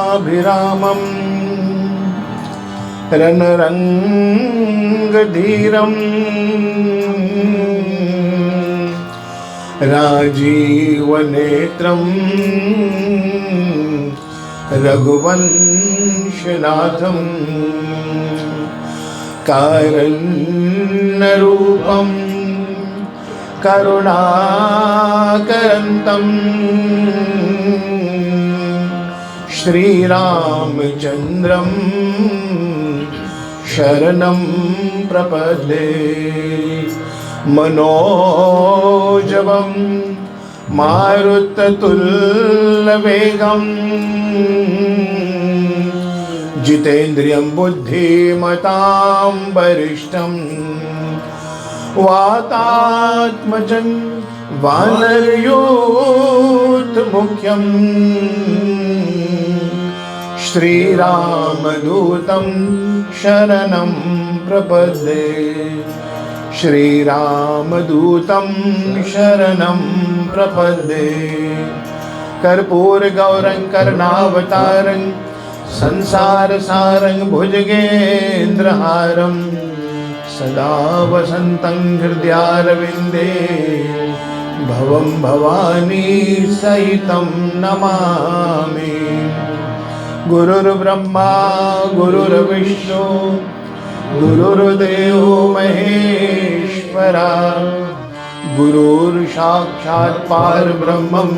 लोकाभिरामं रणरङ्गधीरं राजीवनेत्रं रघुवंशनाथं कारुण्यरूपं करुणाकरन्तं श्रीरामचन्द्रं शरणं प्रपद्ये। मनोजवं मारुततुल्यवेगं जितेन्द्रियं बुद्धिमतां वरिष्ठं वातात्मजं वानरयूथमुख्यं श्रीरामदूतं शरणं प्रपद्ये। श्रीरामदूतं शरणं प्रपद्ये। कर्पूरगौरं करुणावतारं संसारसारं भुजगेन्द्रहारं सदा वसन्तं हृदयारविन्दे भवं भवानी सहितं नमामि। गुरुर्ब्रह्मा गुरुर्विष्णु गुरुर्देवो महेश्वरा गुरुर्साक्षात् परब्रह्मं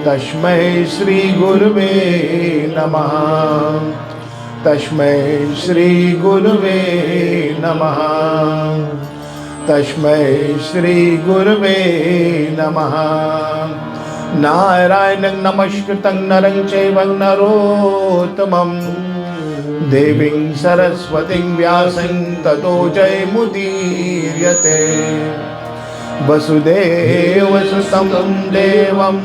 तस्मै श्री गुरुवे नमः। तस्मै श्री गुरुवे नमः। तस्मै श्री गुरुवे नमः। नारायणं नमस्कृतं नरं चैव नरोत्तमं देवीं सरस्वतीं व्यासं ततो जयमुदीर्यते। वसुदेवसुतं देवं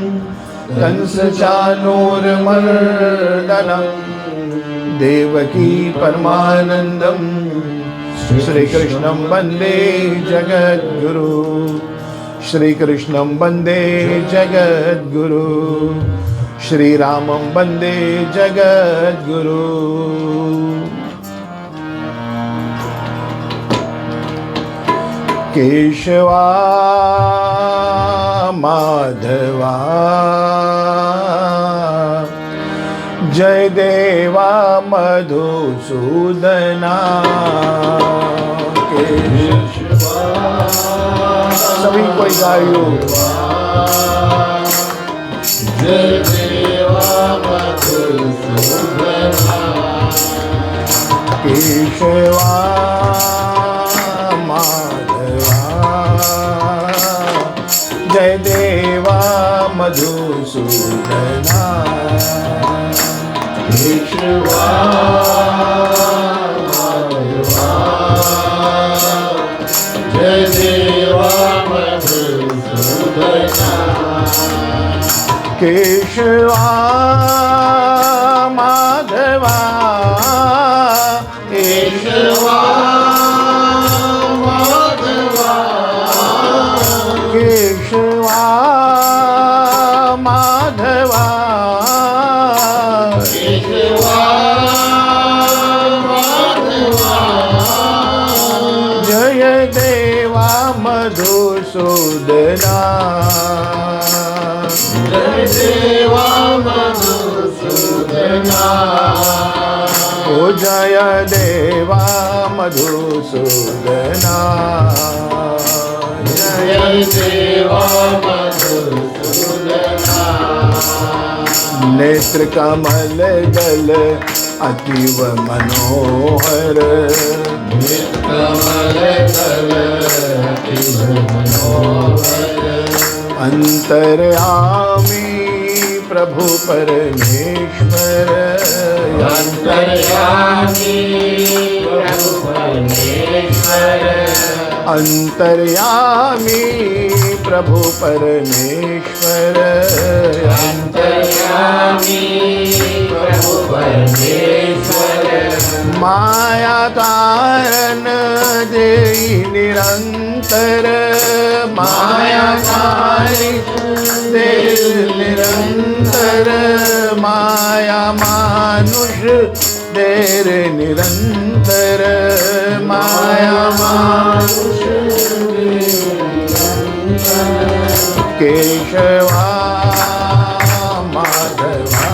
कंसचाणूरमर्दनं देवकी परमानन्दं श्रीकृष्णं वन्दे जगद्गुरु। श्रीकृष्णं वन्दे जगद्गुरु। श्रीरामं वन्दे जगद्गुरु। केशवा माधवा जय देवा मधुसूदना। केशवा सभी कोई गायो। जय देवा मधुसूदना। केशवा माधवा जय देवा मधुसूदना। केशवा माधवा जय देवा मधुसूदना। केशवा माधवा केशवा माधवा केशवा माधवा केशवा माधवा जय देवा मधुसूदना। जय देवा मधुसूदना। ओ जय देवा मधुसूदना। जय देवा मधुसूदना। नेत्र कमल दल अतीव मनोहर। नेत्र कमल दल अतीव मनोहर। अंतर्यामी प्रभु परमेश्वर। अंतर्यामी प्रभु परमेश्वर। अंतर्यामी प्रभु परमेश्वर। अंतर्यामी प्रभु परमेश्वर। माया तारन देई निरंतर। माया तारी दे निरंतर। माया देर निरंतर माया मानुष केशवा माधवा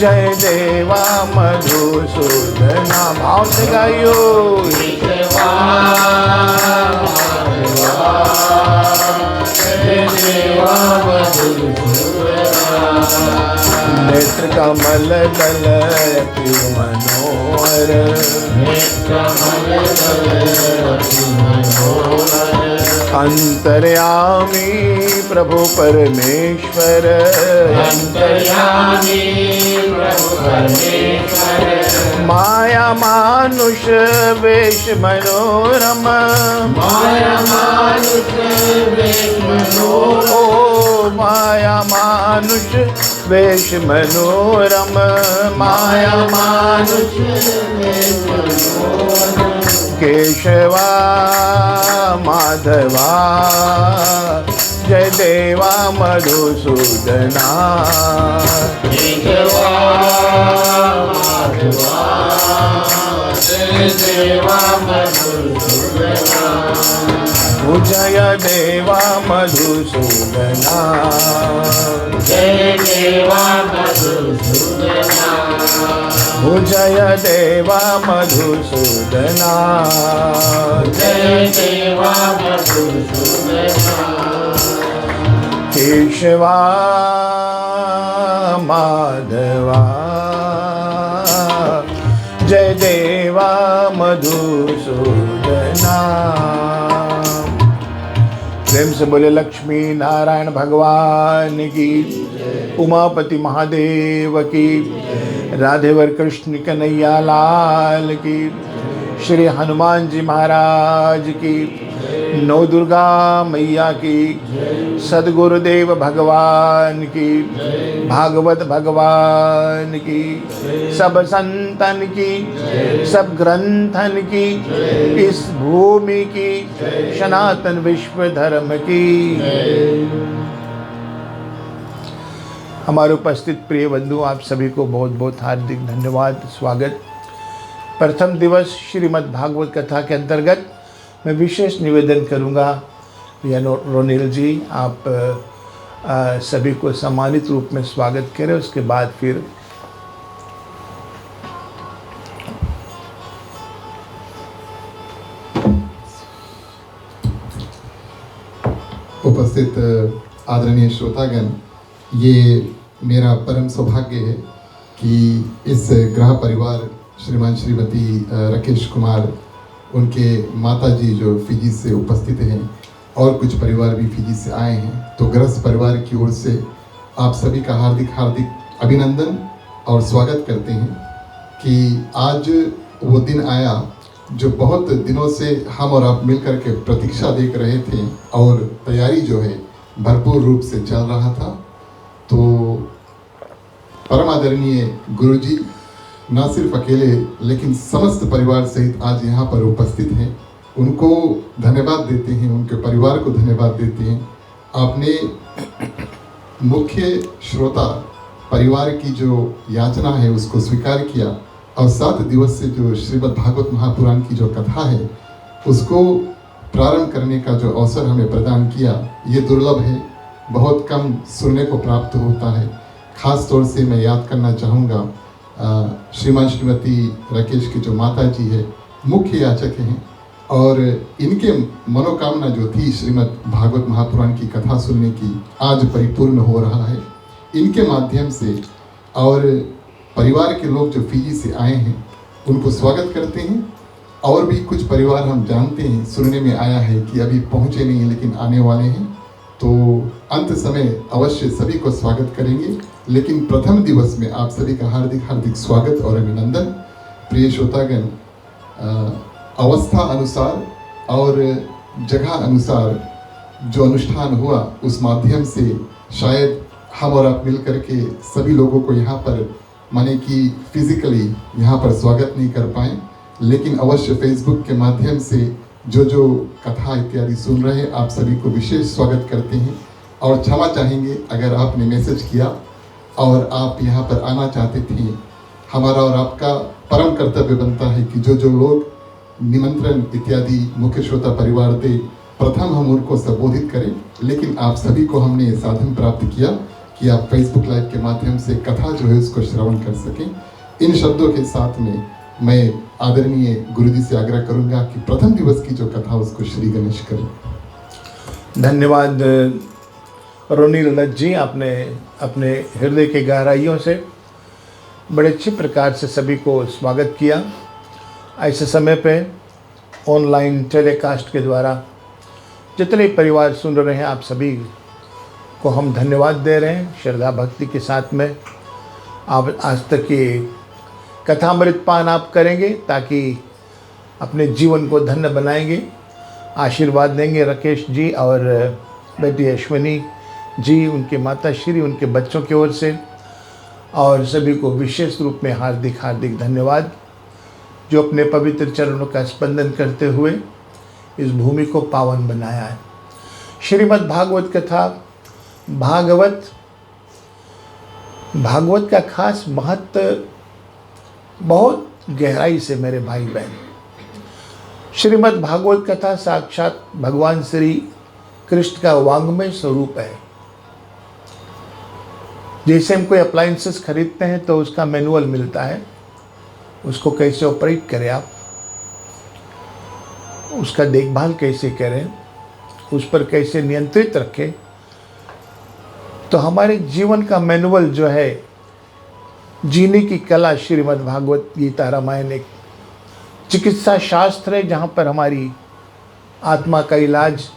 जय देवा मधुसूदना। भाव से गाइयो। केशवा माधवा जय देवा मधुसूदना। नेत्र कमल दल अति मनोहर नेत्र कमल दल अति मनोहर अंतर्यामी प्रभु परमेश्वर अंतर्यामी प्रभु परमेश्वर माया मानुष वेश मनोरम माया मानुष वेश मनोरम माया मानुष वेश मनोरम माया मानुष वेश मनोरम केशवा माधवा जय देवा मधुसूदना। केशवा माधवा जय देवा मधुसूदना। जय देवा मधुसूदना जय देवा मधुसूदना जय देवा मधुसूदना जय देवा मधुसूदना। केशवा माधवा जय देवा मधुसूदना। प्रेम से बोले लक्ष्मी नारायण भगवान की, उमापति महादेव की, राधेवर कृष्ण कन्हैया लाल की, श्री हनुमान जी महाराज की, नौ दुर्गा मैया की, सदगुरुदेव भगवान की, भागवत भगवान की, सब संतन की, सब ग्रंथन की, इस भूमि की, सनातन विश्व धर्म की। हमारे उपस्थित प्रिय बंधु, आप सभी को बहुत बहुत हार्दिक धन्यवाद, स्वागत। प्रथम दिवस श्रीमद् भागवत कथा के अंतर्गत मैं विशेष निवेदन करूंगा। या रोनिल जी, आप सभी को सम्मानित रूप में स्वागत करें। उसके बाद फिर उपस्थित आदरणीय श्रोतागण, ये मेरा परम सौभाग्य है कि इस ग्रह परिवार श्रीमान श्रीमती राकेश कुमार, उनके माताजी जो फिजी से उपस्थित हैं और कुछ परिवार भी फिजी से आए हैं, तो गृहस्थ परिवार की ओर से आप सभी का हार्दिक हार्दिक अभिनंदन और स्वागत करते हैं कि आज वो दिन आया जो बहुत दिनों से हम और आप मिलकर के प्रतीक्षा देख रहे थे और तैयारी जो है भरपूर रूप से चल रहा था। तो परम आदरणीय गुरुजी न सिर्फ अकेले लेकिन समस्त परिवार सहित आज यहाँ पर उपस्थित हैं। उनको धन्यवाद देते हैं, उनके परिवार को धन्यवाद देते हैं। आपने मुख्य श्रोता परिवार की जो याचना है उसको स्वीकार किया और 7 दिवस से जो श्रीमद् भागवत महापुराण की जो कथा है उसको प्रारंभ करने का जो अवसर हमें प्रदान किया, ये दुर्लभ है, बहुत कम सुनने को प्राप्त होता है। खास तौर से मैं याद करना चाहूँगा श्रीमान श्रीमती राकेश की जो माता जी है, मुख्य याचक हैं और इनके मनोकामना जो थी श्रीमद् भागवत महापुराण की कथा सुनने की, आज परिपूर्ण हो रहा है इनके माध्यम से। और परिवार के लोग जो फिजी से आए हैं उनको स्वागत करते हैं। और भी कुछ परिवार हम जानते हैं, सुनने में आया है कि अभी पहुँचे नहीं हैं लेकिन आने वाले हैं, तो अंत समय अवश्य सभी को स्वागत करेंगे। लेकिन प्रथम दिवस में आप सभी का हार्दिक हार्दिक स्वागत और अभिनंदन। प्रिय श्रोतागण, अवस्था अनुसार और जगह अनुसार जो अनुष्ठान हुआ उस माध्यम से शायद हम और आप मिल कर के सभी लोगों को यहाँ पर माने कि फिजिकली यहाँ पर स्वागत नहीं कर पाए, लेकिन अवश्य फेसबुक के माध्यम से जो कथा इत्यादि सुन रहे हैं आप सभी को विशेष स्वागत करते हैं और क्षमा चाहेंगे अगर आपने मैसेज किया और आप यहाँ पर आना चाहते थे हमारा और आपका परम कर्तव्य बनता है कि जो जो लोग निमंत्रण इत्यादि मुख्य श्रोता परिवार दे, प्रथम हम उनको संबोधित करें। लेकिन आप सभी को हमने साधन प्राप्त किया कि आप फेसबुक लाइव के माध्यम से कथा जो है उसको श्रवण कर सकें। इन शब्दों के साथ में मैं आदरणीय गुरुजी से आग्रह करूंगा कि प्रथम दिवस की जो कथा उसको श्री गणेश करें। धन्यवाद रोनी ललित जी, आपने अपने हृदय के गहराइयों से बड़े अच्छे प्रकार से सभी को स्वागत किया। ऐसे समय पे ऑनलाइन टेलीकास्ट के द्वारा जितने परिवार सुन रहे हैं, आप सभी को हम धन्यवाद दे रहे हैं। श्रद्धा भक्ति के साथ में आप आज तक की कथामृत पान आप करेंगे ताकि अपने जीवन को धन्य बनाएंगे। आशीर्वाद देंगे राकेश जी और बेटी अश्विनी जी, उनके माता श्री, उनके बच्चों की ओर से, और सभी को विशेष रूप में हार्दिक हार्दिक धन्यवाद जो अपने पवित्र चरणों का स्पंदन करते हुए इस भूमि को पावन बनाया है। श्रीमद् भागवत कथा भागवत का खास महत्व बहुत गहराई से मेरे भाई बहन, श्रीमद् भागवत कथा साक्षात भगवान श्री कृष्ण का वांग्मय स्वरूप है। जैसे हम कोई अप्लायंसेस खरीदते हैं तो उसका मैनुअल मिलता है, उसको कैसे ऑपरेट करें, आप उसका देखभाल कैसे करें, उस पर कैसे नियंत्रित रखें। तो हमारे जीवन का मैनुअल जो है, जीने की कला, श्रीमद् भागवत गीता रामायण एक चिकित्सा शास्त्र है जहाँ पर हमारी आत्मा का इलाज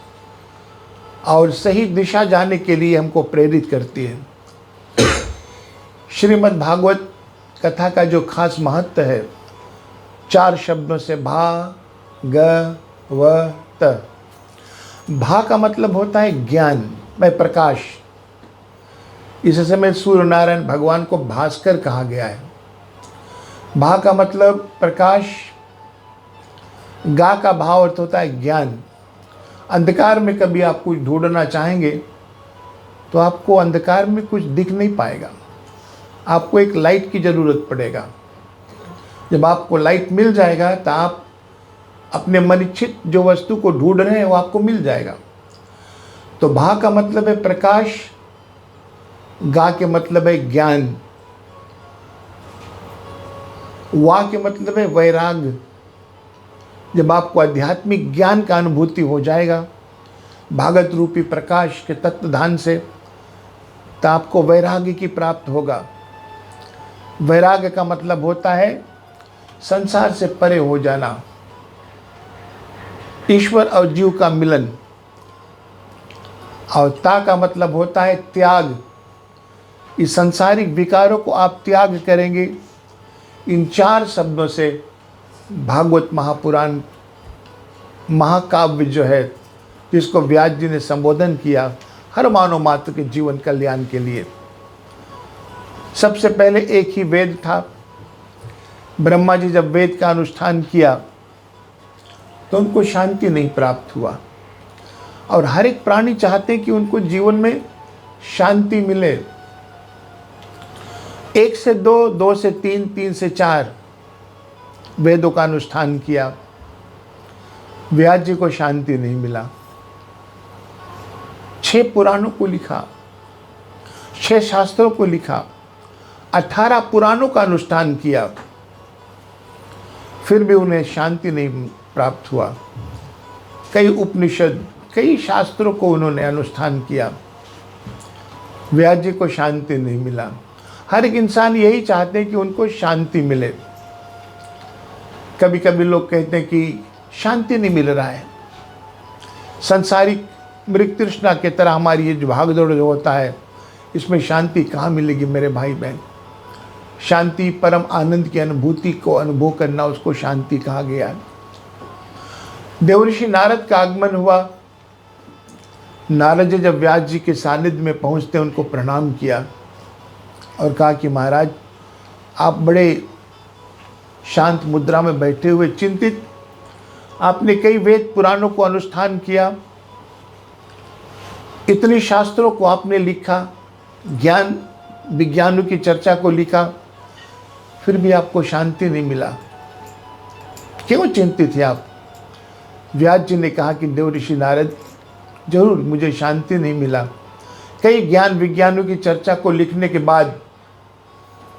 और सही दिशा जाने के लिए हमको प्रेरित करती है। श्रीमद् भागवत कथा का जो खास महत्व है, 4 शब्दों से भा ग व त। भा का मतलब होता है ज्ञान में प्रकाश। इस समय सूर्य नारायण भगवान को भास्कर कहा गया है। भा का मतलब प्रकाश, गा का भाव अर्थ होता है ज्ञान। अंधकार में कभी आप कुछ ढूंढना चाहेंगे तो आपको अंधकार में कुछ दिख नहीं पाएगा, आपको एक लाइट की ज़रूरत पड़ेगा। जब आपको लाइट मिल जाएगा तो आप अपने मनिच्छित जो वस्तु को ढूंढ रहे हैं वो आपको मिल जाएगा। तो भा का मतलब है प्रकाश, गा के मतलब है ज्ञान, वा के मतलब है वैराग्य। जब आपको आध्यात्मिक ज्ञान का अनुभूति हो जाएगा भागवत रूपी प्रकाश के तत्वधान से, तो आपको वैराग्य की प्राप्त होगा। वैराग्य का मतलब होता है संसार से परे हो जाना, ईश्वर और जीव का मिलन। और ता का मतलब होता है त्याग। इस सांसारिक विकारों को आप त्याग करेंगे। इन 4 शब्दों से भागवत महापुराण महाकाव्य जो है, जिसको व्यास जी ने संबोधन किया हर मानव मात्र के जीवन कल्याण के लिए। सबसे पहले एक ही वेद था। ब्रह्मा जी जब वेद का अनुष्ठान किया तो उनको शांति नहीं प्राप्त हुआ, और हर एक प्राणी चाहते कि उनको जीवन में शांति मिले। 1 से 2, 2 से 3, 3 से 4 वेदों का अनुष्ठान किया, व्यास जी को शांति नहीं मिला। 6 पुराणों को लिखा, 6 शास्त्रों को लिखा, 18 पुराणों का अनुष्ठान किया, फिर भी उन्हें शांति नहीं प्राप्त हुआ। कई उपनिषद, कई शास्त्रों को उन्होंने अनुष्ठान किया, व्यास जी को शांति नहीं मिला। हर एक इंसान यही चाहते हैं कि उनको शांति मिले। कभी कभी लोग कहते हैं कि शांति नहीं मिल रहा है। संसारिक मृग तृष्णा की तरह हमारी ये जो भागदौड़ जो होता है, इसमें शांति कहाँ मिलेगी मेरे भाई बहन। शांति परम आनंद की अनुभूति को अनुभव करना, उसको शांति कहा गया। देवर्षि नारद का आगमन हुआ। नारद जी जब व्यास जी के सानिध्य में पहुँचते उनको प्रणाम किया और कहा कि महाराज, आप बड़े शांत मुद्रा में बैठे हुए चिंतित, आपने कई वेद पुराणों को अनुष्ठान किया, इतने शास्त्रों को आपने लिखा, ज्ञान विज्ञानों की चर्चा को लिखा, फिर भी आपको शांति नहीं मिला, क्यों चिंतित थे आप? व्यास जी ने कहा कि देव ऋषि नारद, जरूर मुझे शांति नहीं मिला। कई ज्ञान विज्ञानों की चर्चा को लिखने के बाद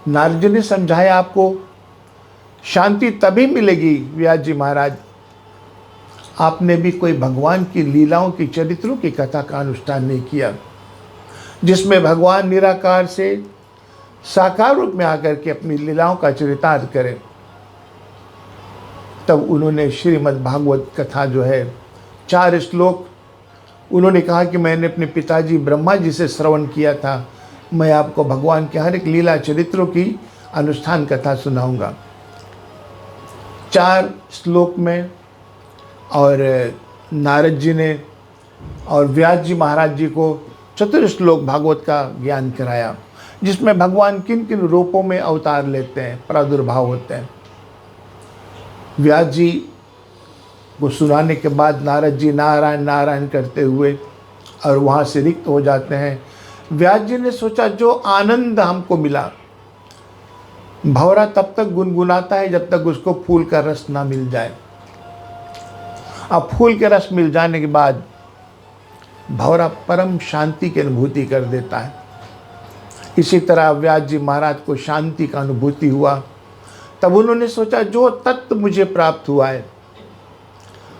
नारद जी ने समझाया, आपको शांति तभी मिलेगी व्यास जी महाराज, आपने भी कोई भगवान की लीलाओं की चरित्रों की कथा का अनुष्ठान नहीं किया, जिसमें भगवान निराकार से साकार रूप में आकर के अपनी लीलाओं का चरितार्थ करें। तब उन्होंने श्रीमद् भागवत कथा जो है 4 श्लोक, उन्होंने कहा कि मैंने अपने पिताजी ब्रह्मा जी से श्रवण किया था, मैं आपको भगवान के हर एक लीला चरित्रों की अनुष्ठान कथा सुनाऊंगा 4 श्लोक में। और नारद जी ने और व्यास जी महाराज जी को 4 श्लोक भागवत का ज्ञान कराया, जिसमें भगवान किन किन रूपों में अवतार लेते हैं, प्रादुर्भाव होते हैं। व्यास जी को सुनाने के बाद नारद जी नारायण नारायण करते हुए और वहाँ से रिक्त हो जाते हैं। व्यास जी ने सोचा, जो आनंद हमको मिला, भंवरा तब तक गुनगुनाता है जब तक उसको फूल का रस ना मिल जाए। अब फूल के रस मिल जाने के बाद भंवरा परम शांति की अनुभूति कर देता है। इसी तरह व्यास जी महाराज को शांति का अनुभूति हुआ। तब उन्होंने सोचा, जो तत्व मुझे प्राप्त हुआ है,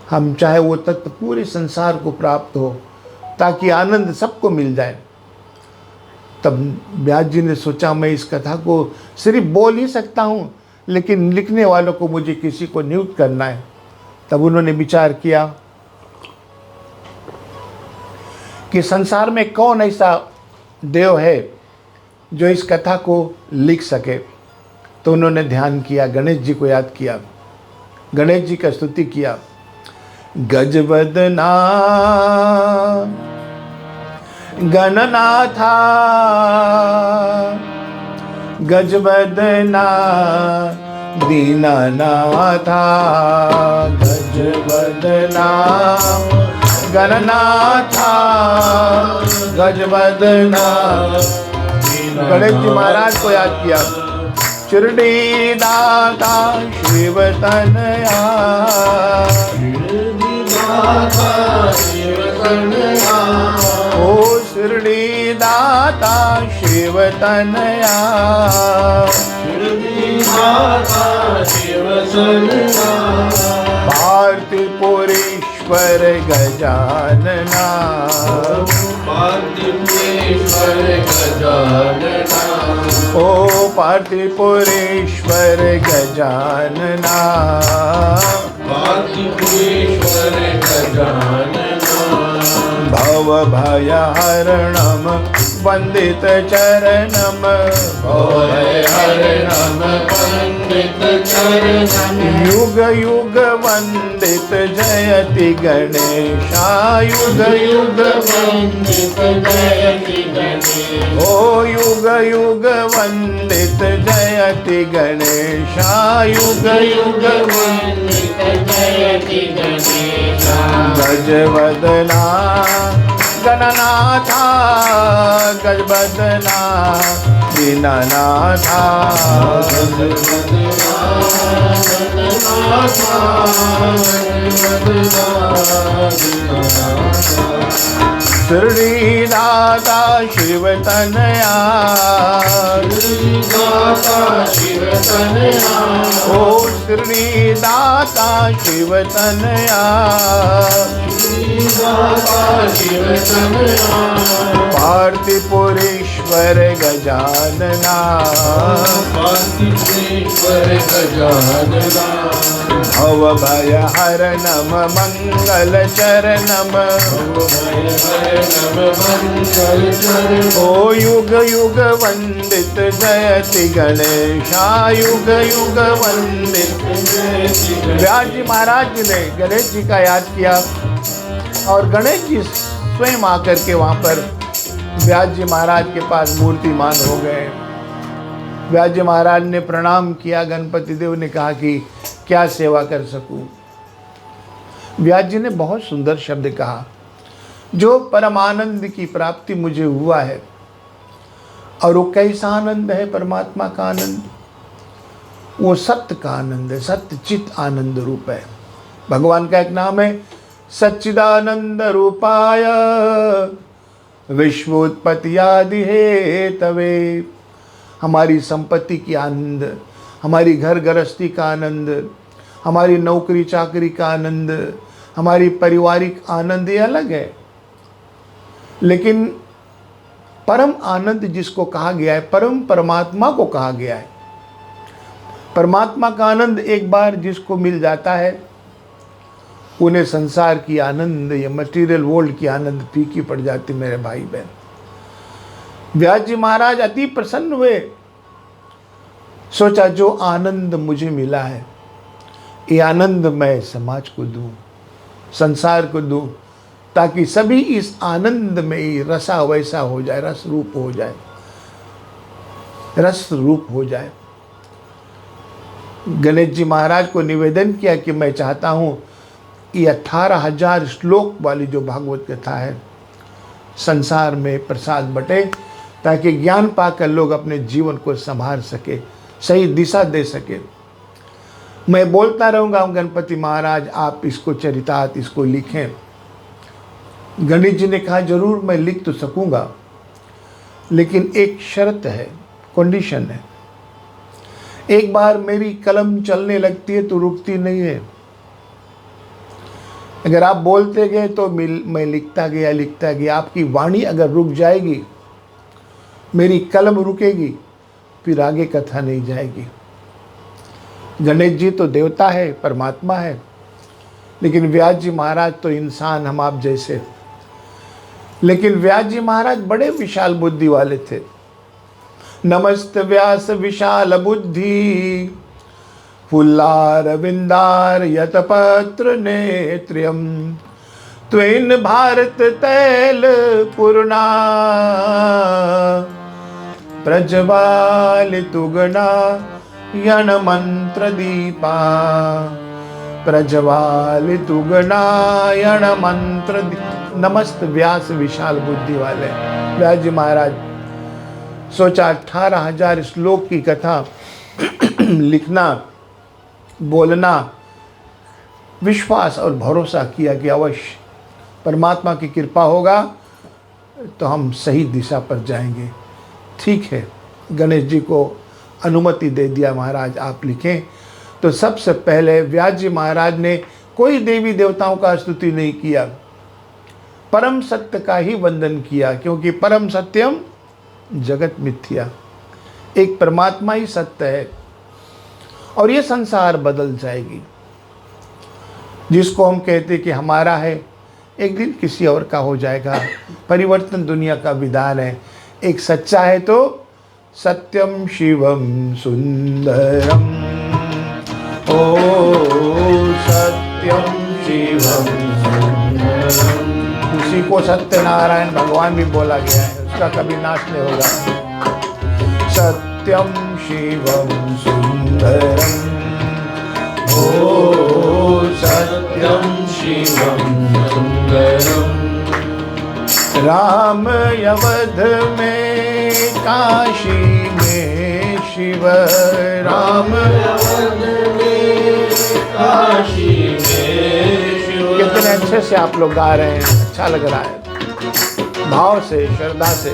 हम चाहे वो तत्व पूरे संसार को प्राप्त हो, ताकि आनंद सबको मिल जाए। तब व्यास जी ने सोचा, मैं इस कथा को सिर्फ बोल ही सकता हूँ, लेकिन लिखने वालों को मुझे किसी को नियुक्त करना है। तब उन्होंने विचार किया कि संसार में कौन ऐसा देव है जो इस कथा को लिख सके। तो उन्होंने ध्यान किया, गणेश जी को याद किया, गणेश जी का स्तुति किया। गजवदना गणनाथा गजवदना दीननाथा, गजवदना गणनाथा गजवदना। गणेश जी महाराज को याद किया। शिरडी दाता शिव तनया, ओ शिरडी दाता शिव तनया, पार्थिपुरेश्वर गजानना, ओ पार्थिपुरेश्वर गजानना, भव भयहरणम वंदित चरणम, युग युग वंदित जयति गणेशा, युग युग वंदित जयति गणेशा, ओ युग युग वंदित जयति गणेशा, युग युग वंदित जयति गणेशा। गजवदना गणनाथा गजवदना दीननाथा, शिरडी दाता शिव तनया, ओ शिरडी दाता शिव तनया, पार्थिपुरेश्वर गजानना, भव भयहरणम मंगल चरणम, ओ युग युग वंदित जयति गणेशा, युग युग वंदित। व्यास जी महाराज जी ने गणेश जी का याद किया और गणेश जी स्वयं आकर के वहाँ पर व्यास जी महाराज के पास मूर्तिमान हो गए। व्यास जी महाराज ने प्रणाम किया। गणपति देव ने कहा कि क्या सेवा कर सकूं। व्यास जी ने बहुत सुंदर शब्द कहा, जो परमानंद की प्राप्ति मुझे हुआ है, और वो कैसा आनंद है, परमात्मा का आनंद। वो सत्य का आनंद है, सत्य चित आनंद रूप है। भगवान का एक नाम है सच्चिदानंद रूपाय विश्वोत्पत्ति आदि हेतवे। हमारी संपत्ति की आनंद, हमारी घर गृहस्थी का आनंद, हमारी नौकरी चाकरी का आनंद, हमारी पारिवारिक आनंद ये अलग है। लेकिन परम आनंद जिसको कहा गया है, परम परमात्मा को कहा गया है। परमात्मा का आनंद एक बार जिसको मिल जाता है, उन्हें संसार की आनंद या मटेरियल वर्ल्ड की आनंद फीकी पड़ जाती। मेरे भाई बहन, व्यास जी महाराज अति प्रसन्न हुए। सोचा जो आनंद मुझे मिला है, ये आनंद मैं समाज को दूं, संसार को दूं, ताकि सभी इस आनंद में ही रसा वैसा हो जाए, रस रूप हो जाए, रस रूप हो जाए। गणेश जी महाराज को निवेदन किया कि मैं चाहता हूँ ये 18,000 श्लोक वाली जो भागवत कथा है संसार में प्रसाद बटे, ताकि ज्ञान पाकर लोग अपने जीवन को संभाल सके, सही दिशा दे सके। मैं बोलता रहूँगा गणपति महाराज आप इसको चरितार्थ इसको लिखें। गणेश जी ने कहा जरूर मैं लिख तो सकूँगा, लेकिन एक शर्त है, कंडीशन है। एक बार मेरी कलम चलने लगती है तो रुकती नहीं है। अगर आप बोलते गए तो मैं लिखता गया। आपकी वाणी अगर रुक जाएगी, मेरी कलम रुकेगी, फिर आगे कथा नहीं जाएगी। गणेश जी तो देवता है, परमात्मा है, लेकिन व्यास जी महाराज तो इंसान हम आप जैसे। लेकिन व्यास जी महाराज बड़े विशाल बुद्धि वाले थे। नमस्त व्यास विशाल बुद्धि फुल्लार विंदार यतपत्र नेत्र्यम त्वेन भारत तैल पूर्णा प्रज्वालितुगणा यण मंत्र दीपा प्रज्वालितुगणा यण मंत्र। नमस्त व्यास विशाल बुद्धि वाले व्यास जी महाराज। सोचा 18,000 श्लोक की कथा लिखना, बोलना, विश्वास और भरोसा किया कि अवश्य परमात्मा की कृपा होगा तो हम सही दिशा पर जाएंगे। ठीक है, गणेश जी को अनुमति दे दिया, महाराज आप लिखें। तो सबसे पहले व्यास जी महाराज ने कोई देवी देवताओं का स्तुति नहीं किया, परम सत्य का ही वंदन किया, क्योंकि परम सत्यम जगत मिथ्या, एक परमात्मा ही सत्य है और ये संसार बदल जाएगी। जिसको हम कहते कि हमारा है, एक दिन किसी और का हो जाएगा। परिवर्तन दुनिया का विधान है। एक सच्चा है तो सत्यम शिवम सुंदरम, ओ सत्यम शिवम सुंदरम। उसी को सत्यनारायण भगवान भी बोला गया है, उसका कभी नाश नहीं होगा। सत्यम शिवम सुंदरम, ओ सत्यम शिवम सुंदरम। राम अवध में काशी में शिव, राम अवध में काशी में शिव। कितने अच्छे से आप लोग गा रहे हैं, अच्छा लग रहा है, भाव से श्रद्धा से।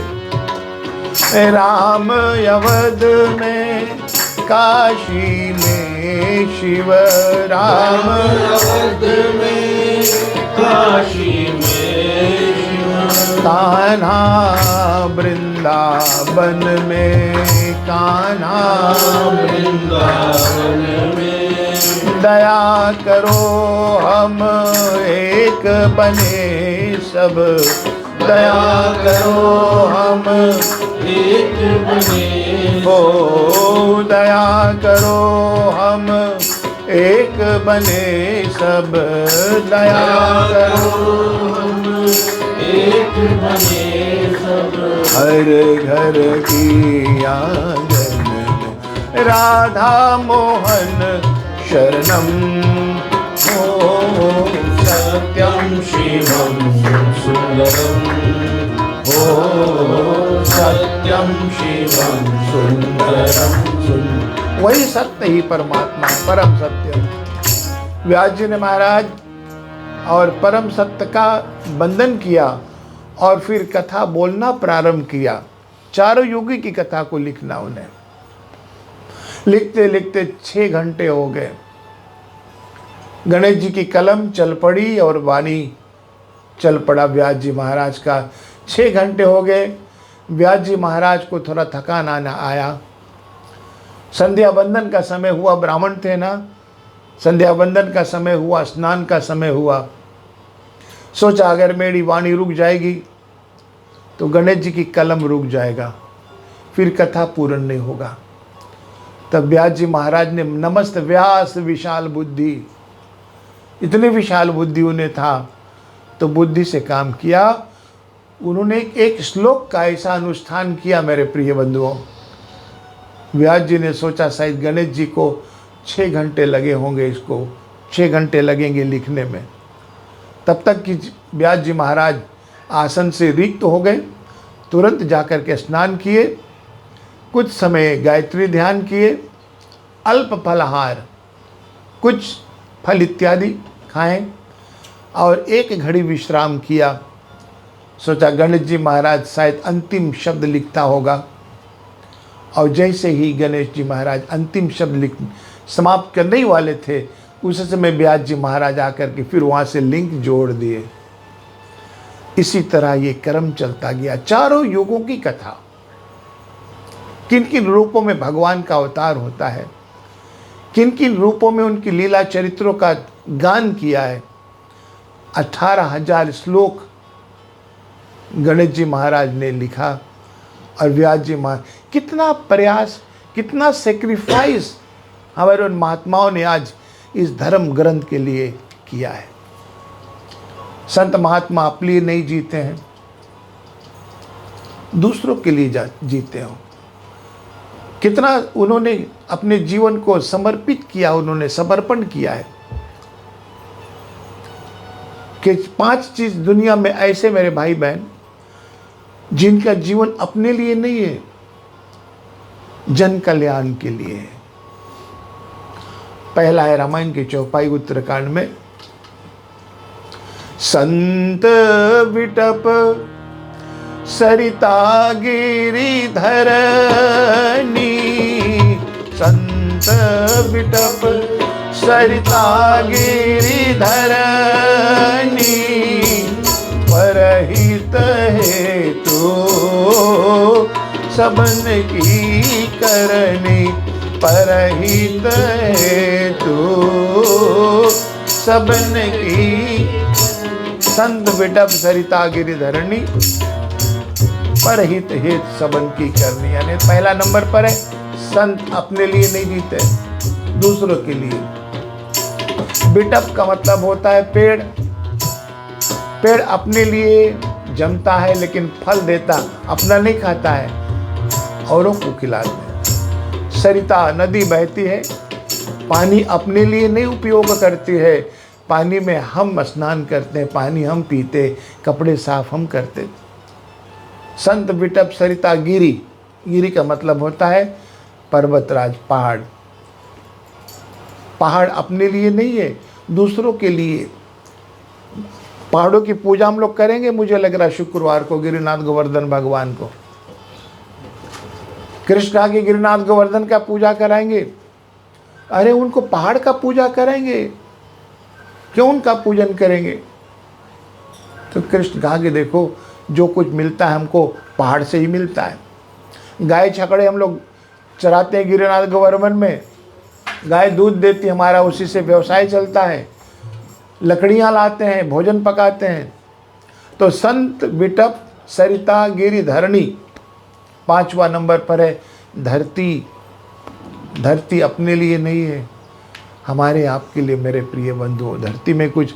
राम अवध में काशी में शिव, राम अवध में काशी में शिव। कान्हा वृंदावन में, कान्हा वृंदावन में। दया करो हम एक बने सब, दया करो हम एक बने। ओ दया करो हम एक बने सब, दया करो हम एक बने सब। हर घर की आंगन में राधा मोहन शरणम, ओ सत्यम शिवम सुंदरम, ओ सत्यम शिवम सुंदरम वही सत्य ही परमात्मा, परम सत्य। व्यास जी ने महाराज और परम सत्य का बंधन किया और फिर कथा बोलना प्रारंभ किया। चारों युगी की कथा को लिखना उन्हें, लिखते लिखते 6 घंटे हो गए। गणेश जी की कलम चल पड़ी और वाणी चल पड़ा व्यास जी महाराज का। 6 घंटे हो गए। व्यास जी महाराज को थोड़ा थकान आया। संध्या बंदन का समय हुआ, ब्राह्मण थे ना, संध्या बंदन का समय हुआ, स्नान का समय हुआ। सोचा अगर मेरी वाणी रुक जाएगी तो गणेश जी की कलम रुक जाएगा, फिर कथा पूर्ण नहीं होगा। तब व्यास जी महाराज ने नमस्त व्यास विशाल बुद्धि, इतनी विशाल बुद्धि उन्हें था तो बुद्धि से काम किया। उन्होंने एक श्लोक का ऐसा अनुष्ठान किया मेरे प्रिय बंधुओं। व्यास जी ने सोचा शायद गणेश जी को 6 घंटे लगे होंगे, इसको 6 घंटे लगेंगे लिखने में। तब तक कि व्यास जी महाराज आसन से रिक्त हो गए, तुरंत जाकर के स्नान किए, कुछ समय गायत्री ध्यान किए, अल्प फलाहार, कुछ फल इत्यादि खाएं और 1 घड़ी विश्राम किया। सोचा गणेश जी महाराज शायद अंतिम शब्द लिखता होगा। और जैसे ही गणेश जी महाराज अंतिम शब्द समाप्त करने ही वाले थे, उस समय व्यास जी महाराज आकर के फिर वहाँ से लिंक जोड़ दिए। इसी तरह ये क्रम चलता गया। चारों युगों की कथा, किन किन रूपों में भगवान का अवतार होता है, किन किन रूपों में उनकी लीला चरित्रों का गान किया है। 18,000 श्लोक गणेश जी महाराज ने लिखा और व्यास जी महाराज, कितना प्रयास, कितना सेक्रीफाइस हमारे उन महात्माओं ने आज इस धर्म ग्रंथ के लिए किया है। संत महात्मा अपने लिए नहीं जीते हैं, दूसरों के लिए जीते हो। कितना उन्होंने अपने जीवन को समर्पित किया, उन्होंने समर्पण किया है कि 5 चीज दुनिया में ऐसे मेरे भाई बहन जिनका जीवन अपने लिए नहीं है, जन कल्याण के लिए है। पहला है रामायण की चौपाई उत्तरकांड में, संत विटप सरिता गिरिधरणी, संत विटप सरिता गिरिधरणी, परहित हेतु सबन की करनी, परहित हेतु सबन की। संत विटप सरिता गिरिधरणी, परहित हित सबन की करनी। यानी पहला नंबर पर है, संत अपने लिए नहीं जीते, दूसरों के लिए। बिटप का मतलब होता है पेड़। पेड़ अपने लिए जमता है लेकिन फल देता, अपना नहीं खाता है, औरों को खिलाते हैं। सरिता नदी बहती है, पानी अपने लिए नहीं उपयोग करती है, पानी में हम स्नान करते हैं, पानी हम पीते, कपड़े साफ हम करते। संत विटप सरिता गिरी, गिरी का मतलब होता है पर्वतराज, पहाड़। पहाड़ अपने लिए नहीं है, दूसरों के लिए। पहाड़ों की पूजा हम लोग करेंगे, मुझे लग रहा है शुक्रवार को गिरिनाथ गोवर्धन भगवान को। कृष्णा की गिरिनाथ गोवर्धन का पूजा कराएंगे, अरे उनको पहाड़ का पूजा करेंगे, क्यों उनका पूजन करेंगे? तो कृष्ण कहा कि देखो जो कुछ मिलता है हमको पहाड़ से ही मिलता है। गाय छकड़े हम लोग चराते हैं गिरिनाथ गोवर्धन में, गाय दूध देती, हमारा उसी से व्यवसाय चलता है। लकड़ियाँ लाते हैं, भोजन पकाते हैं। तो संत विटप सरिता गिरिधरणी 5वां नंबर पर है। धरती, धरती अपने लिए नहीं है, हमारे आपके लिए मेरे प्रिय बंधुओं। धरती में कुछ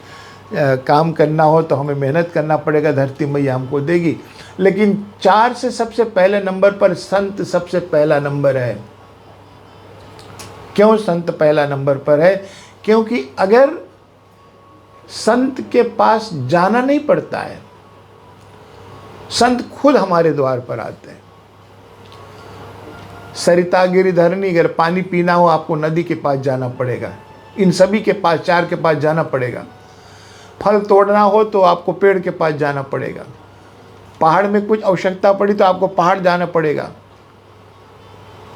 काम करना हो तो हमें मेहनत करना पड़ेगा, धरती मैया हमको देगी। लेकिन 4 से सबसे पहले नंबर पर संत सबसे पहला नंबर है। क्यों संत पहला नंबर पर है? क्योंकि अगर संत के पास जाना नहीं पड़ता है, संत खुद हमारे द्वार पर आते हैं। सरिता गिरिधरणी, अगर पानी पीना हो आपको नदी के पास जाना पड़ेगा, इन सभी के पास, चार के पास जाना पड़ेगा। फल तोड़ना हो तो आपको पेड़ के पास जाना पड़ेगा। पहाड़ में कुछ आवश्यकता पड़ी तो आपको पहाड़ जाना पड़ेगा।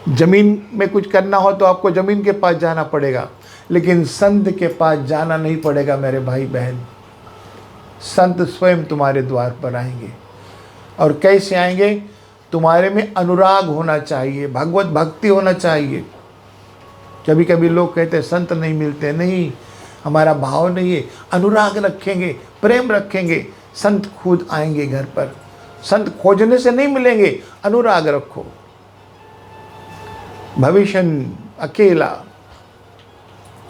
जमीन में कुछ करना हो तो आपको जमीन के पास जाना पड़ेगा, लेकिन संत के पास जाना नहीं पड़ेगा मेरे भाई बहन। संत स्वयं तुम्हारे द्वार पर आएंगे। और कैसे आएंगे? तुम्हारे में अनुराग होना चाहिए, भगवत भक्ति होना चाहिए। कभी कभी लोग कहते हैं संत नहीं मिलते, नहीं, हमारा भाव नहीं है। अनुराग रखेंगे, प्रेम रखेंगे, संत खुद आएंगे घर पर। संत खोजने से नहीं मिलेंगे, अनुराग रखो। भविष्य अकेला,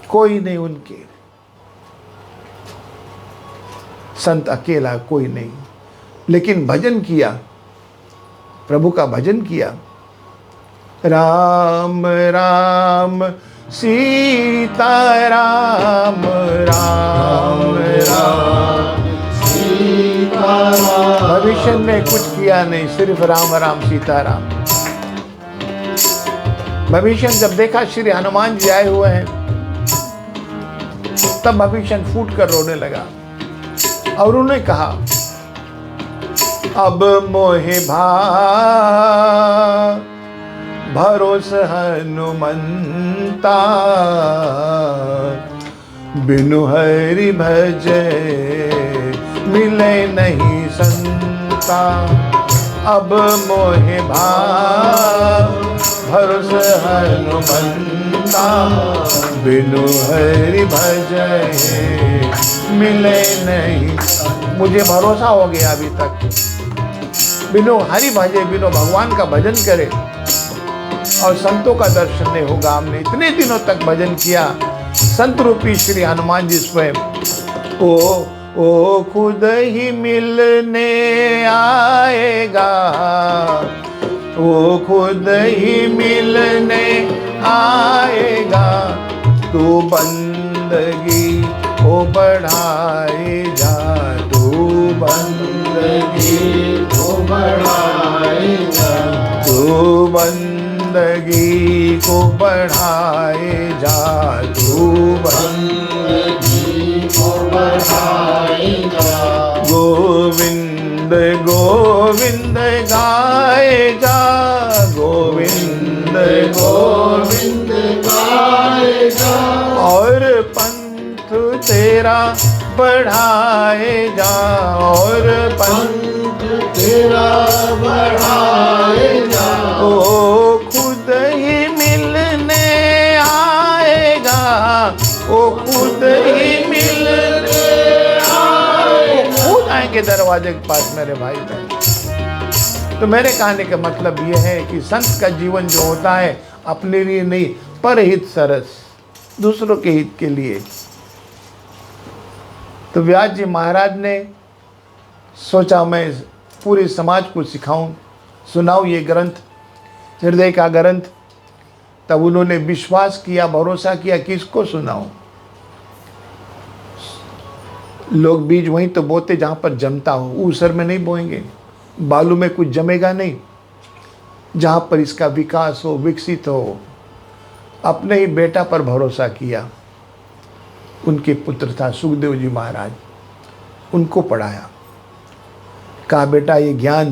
कोई नहीं उनके, संत अकेला कोई नहीं, लेकिन भजन किया, प्रभु का भजन किया। राम राम सीता राम, राम राम सीता राम। भविष्य में कुछ किया नहीं, सिर्फ राम राम सीता राम। भविष्य जब देखा श्री हनुमान जी आए हुए हैं, तब भविष्य फूट कर रोने लगा और उन्होंने कहा, अब मोहे भरोस हनुमंता, बिनु हरि भजे मिले नहीं संता। अब मोहे भरोस हनुमंता, बिनु हरि भजे मिले नहीं। मुझे भरोसा हो गया अभी तक, बिनु हरि भजे, बिनु भगवान का भजन करे और संतों का दर्शन नहीं होगा। हमने इतने दिनों तक भजन किया, संत रूपी श्री हनुमान जी स्वयं ओ खुद ही मिलने आएगा, वो खुद ही मिलने आएगा। तू बंदगी को बढ़ाए जा, तू बंदगी को बढ़ाए जा, तू बंदगी को बढ़ाए जा, तू बंदगी को बढ़ाए जा। गोविंद गोविंद गाए जा, गोविंद गोविंद गाए जा। और पंथ तेरा बढ़ाए जा, और पंथ तेरा बढ़ाए जा। ओ खुद ही मिलने आएगा, ओ खुद ही मिलने आएगा। खुद आएंगे दरवाजे के पास मेरे भाई बहन। तो मेरे कहने का मतलब यह है कि संत का जीवन जो होता है अपने लिए नहीं, परहित सरस, दूसरों के हित के लिए। तो व्यास जी महाराज ने सोचा मैं पूरे समाज को सिखाऊं, सुनाऊं ये ग्रंथ, हृदय का ग्रंथ। तब उन्होंने विश्वास किया, भरोसा किया, किसको सुनाऊं। लोग बीज वहीं तो बोते जहाँ पर जमता हो, ऊसर में नहीं बोएंगे, बालू में कुछ जमेगा नहीं। जहाँ पर इसका विकास हो, विकसित हो। अपने ही बेटा पर भरोसा किया, उनके पुत्र था सुखदेव जी महाराज, उनको पढ़ाया। कहा बेटा ये ज्ञान,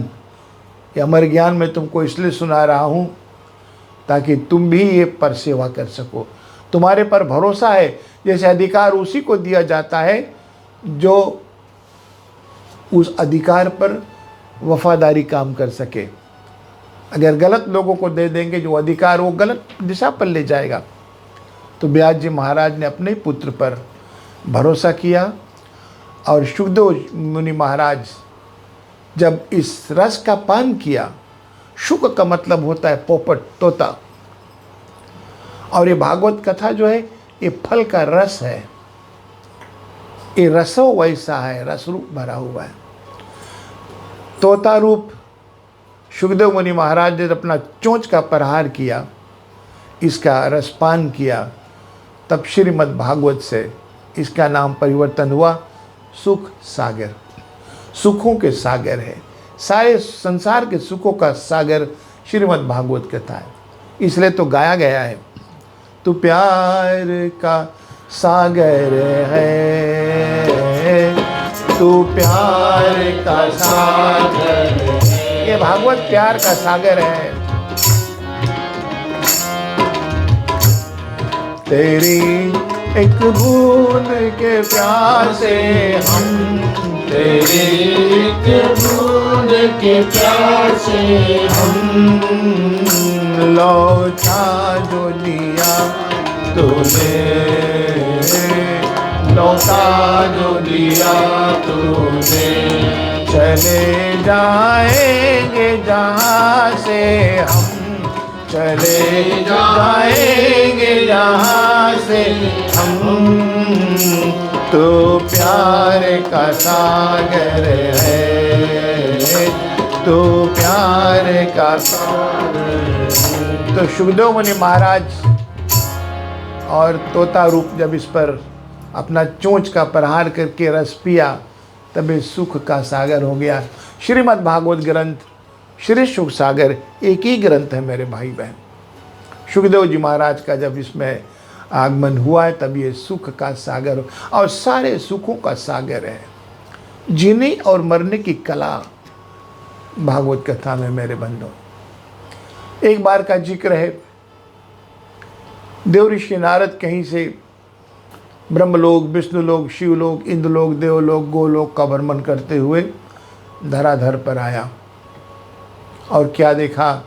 ये अमर ज्ञान मैं तुमको इसलिए सुना रहा हूँ ताकि तुम भी ये पर सेवा कर सको। तुम्हारे पर भरोसा है, जैसे अधिकार उसी को दिया जाता है जो उस अधिकार पर वफादारी काम कर सके। अगर गलत लोगों को दे देंगे जो अधिकार, वो गलत दिशा पर ले जाएगा। तो व्यास जी महाराज ने अपने पुत्र पर भरोसा किया और सुखदेव मुनि महाराज जब इस रस का पान किया, शुक का मतलब होता है पोपट, तोता, और ये भागवत कथा जो है ये फल का रस है, ये रसो वैसा है, रस रूप भरा हुआ है। तोता रूप सुखदेव मुनि महाराज ने अपना चोंच का प्रहार किया, इसका रसपान किया, तब श्रीमद् भागवत से इसका नाम परिवर्तन हुआ सुख सागर। सुखों के सागर है, सारे संसार के सुखों का सागर श्रीमद् भागवत कथा है। इसलिए तो गाया गया है, तू प्यार का सागर है, तू प्यार का सागर है। ये भागवत प्यार का सागर है। तेरी एक बूंद के प्यासे हम, तेरी एक बूंद के प्यासे हम, लौटा जो दिया तूने, लौटा जो दिया तूने, चले जाएंगे जहाँ से हम, चले जाएंगे जहाँ से हम, तो प्यार का सागर है, तो प्यार का सागर। तो सुखदेव मुनि महाराज और तोता रूप जब इस पर अपना चोंच का प्रहार करके रस पिया, तब ये सुख का सागर हो गया। श्रीमद् भागवत ग्रंथ श्री सुख सागर एक ही ग्रंथ है मेरे भाई बहन। सुखदेव जी महाराज का जब इसमें आगमन हुआ है, तब ये सुख का सागर और सारे सुखों का सागर है। जीने और मरने की कला भागवत कथा में मेरे बंधु। एक बार का जिक्र है, देव ऋषि नारद कहीं से ब्रह्मलोक, विष्णुलोक, शिवलोक, इंद्रलोक, देवलोक, गोलोक का भ्रमण करते हुए धराधर पर आया और क्या देखा,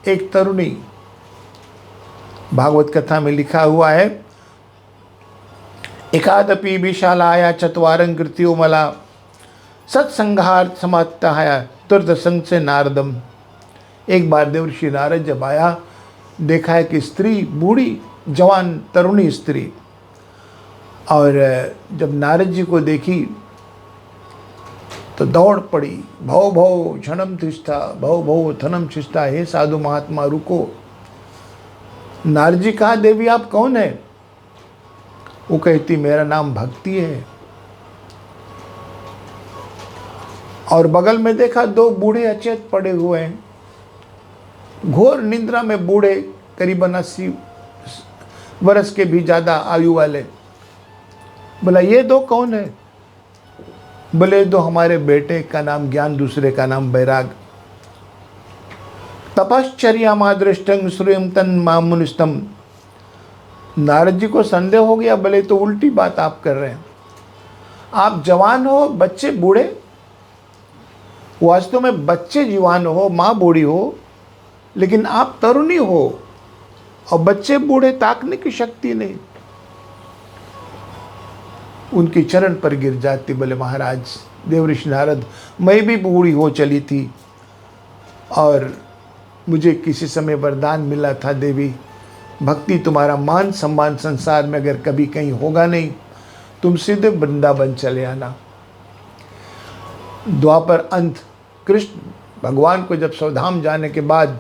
एक तरुणी। भागवत कथा में लिखा हुआ है, एकादपि विशालाया चत्वारं कृत्यो मला, सत्संगार समात्ताया तुर्दसंग से नारदम। एक बार देवर्षि नारद जब आया, देखा है कि स्त्री, बूढ़ी जवान तरुणी स्त्री, और जब नारद जी को देखी तो दौड़ पड़ी, भौ भौ क्षणम तिष्ठा, भौ भौ थनम शिष्टा, हे साधु महात्मा रुको। नारद जी कहा, देवी आप कौन है? वो कहती, मेरा नाम भक्ति है। और बगल में देखा दो बूढ़े अचेत पड़े हुए हैं, घोर निद्रा में बूढ़े, करीबन 80 वर्ष के भी ज्यादा आयु वाले। बोला, ये दो कौन है? बोले, दो हमारे बेटे, का नाम ज्ञान, दूसरे का नाम बैराग। तपश्चर्या मादृष्टं श्रूयं तन मामुनिस्तम। नारद जी को संदेह हो गया, बोले तो उल्टी बात आप कर रहे हैं। आप जवान हो, बच्चे बूढ़े। वास्तव में बच्चे जवान हो, माँ बूढ़ी हो, लेकिन आप तरुणी हो और बच्चे बूढ़े, ताकने की शक्ति नहीं। उनकी चरण पर गिर जाती, बोले महाराज देवऋषि नारद, मैं भी बूढ़ी हो चली थी और मुझे किसी समय वरदान मिला था, देवी भक्ति, तुम्हारा मान सम्मान संसार में अगर कभी कहीं होगा नहीं, तुम सीधे वृंदावन चले आना। द्वापर अंत कृष्ण भगवान को जब स्वधाम जाने के बाद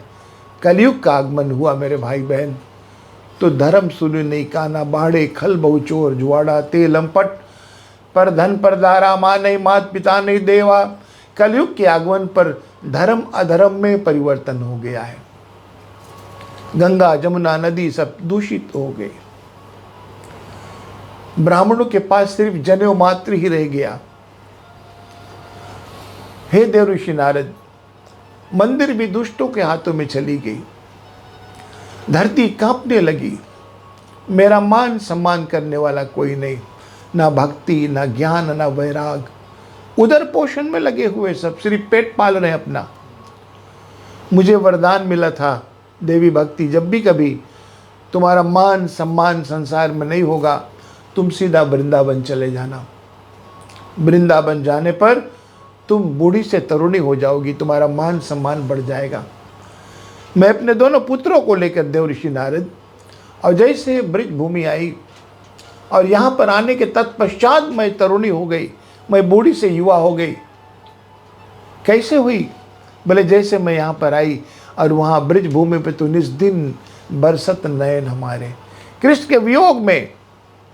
कलयुग का आगमन हुआ मेरे भाई बहन, तो धर्म सुनि नहीं काना, बाड़े खल बहु चोर जुआड़ा, तेल लंपट पर धन पर दारा, माँ नहीं मात पिता नहीं देवा। कलयुग के आगमन पर धर्म अधर्म में परिवर्तन हो गया है। गंगा जमुना नदी सब दूषित हो गए। ब्राह्मणों के पास सिर्फ जनेऊ मात्र ही रह गया। हे देवऋषि नारद, मंदिर भी दुष्टों के हाथों में चली गई, धरती कांपने लगी, मेरा मान सम्मान करने वाला कोई नहीं, ना भक्ति, ना ज्ञान, ना वैराग। उधर पोषण में लगे हुए सब, सिर्फ पेट पाल रहे अपना। मुझे वरदान मिला था, देवी भक्ति, जब भी कभी तुम्हारा मान सम्मान संसार में नहीं होगा, तुम सीधा वृंदावन चले जाना। वृंदावन जाने पर तुम बूढ़ी से तरुणी हो जाओगी, तुम्हारा मान सम्मान बढ़ जाएगा। मैं अपने दोनों पुत्रों को लेकर देवऋषि नारद, और जैसे ब्रज भूमि आई और यहाँ पर आने के तत्पश्चात मैं तरुणी हो गई, मैं बूढ़ी से युवा हो गई। कैसे हुई? बोले, जैसे मैं यहाँ पर आई और वहाँ ब्रज भूमि पे तो निस दिन बरसत नयन हमारे, कृष्ण के वियोग में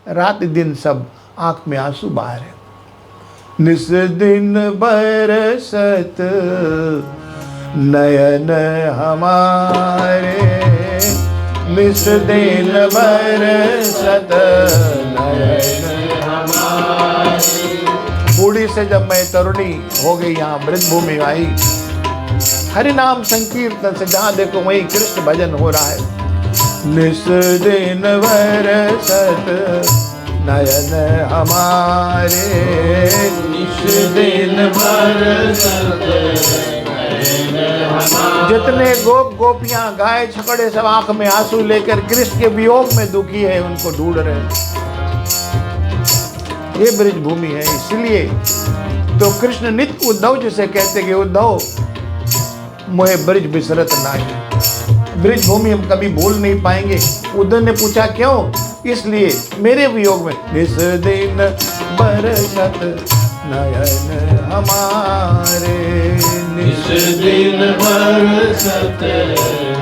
रात दिन सब आँख में आंसू बहा रहे। निस दिन बरसत नयन हमारे, निस दिन बरसत नयन हमारे। बूढ़ी से जब मैं तरुणी हो गई, यहाँ वृद्ध भूमि आई, हरि नाम संकीर्तन से जहाँ देखो वहीं कृष्ण भजन हो रहा है। निस दिन बरसत नयन हमारे, निस दिन बरसत नयन हमारे। जितने गोप गोपियां गाय छकड़े सब आंख में आंसू लेकर कृष्ण के वियोग में दुखी है, उनको ढूंढ रहे हैं। ये ब्रज भूमि है। इसलिए तो कृष्ण नित्य उद्धव जिसे कहते कि उद्धव मोहे ब्रज बिसरत नाही। ब्रज भूमि हम कभी भूल नहीं पाएंगे। उद्धव ने पूछा क्यों? इसलिए मेरे वियोग में निस दिन बरसत नयन हमारे, निस दिन बरसत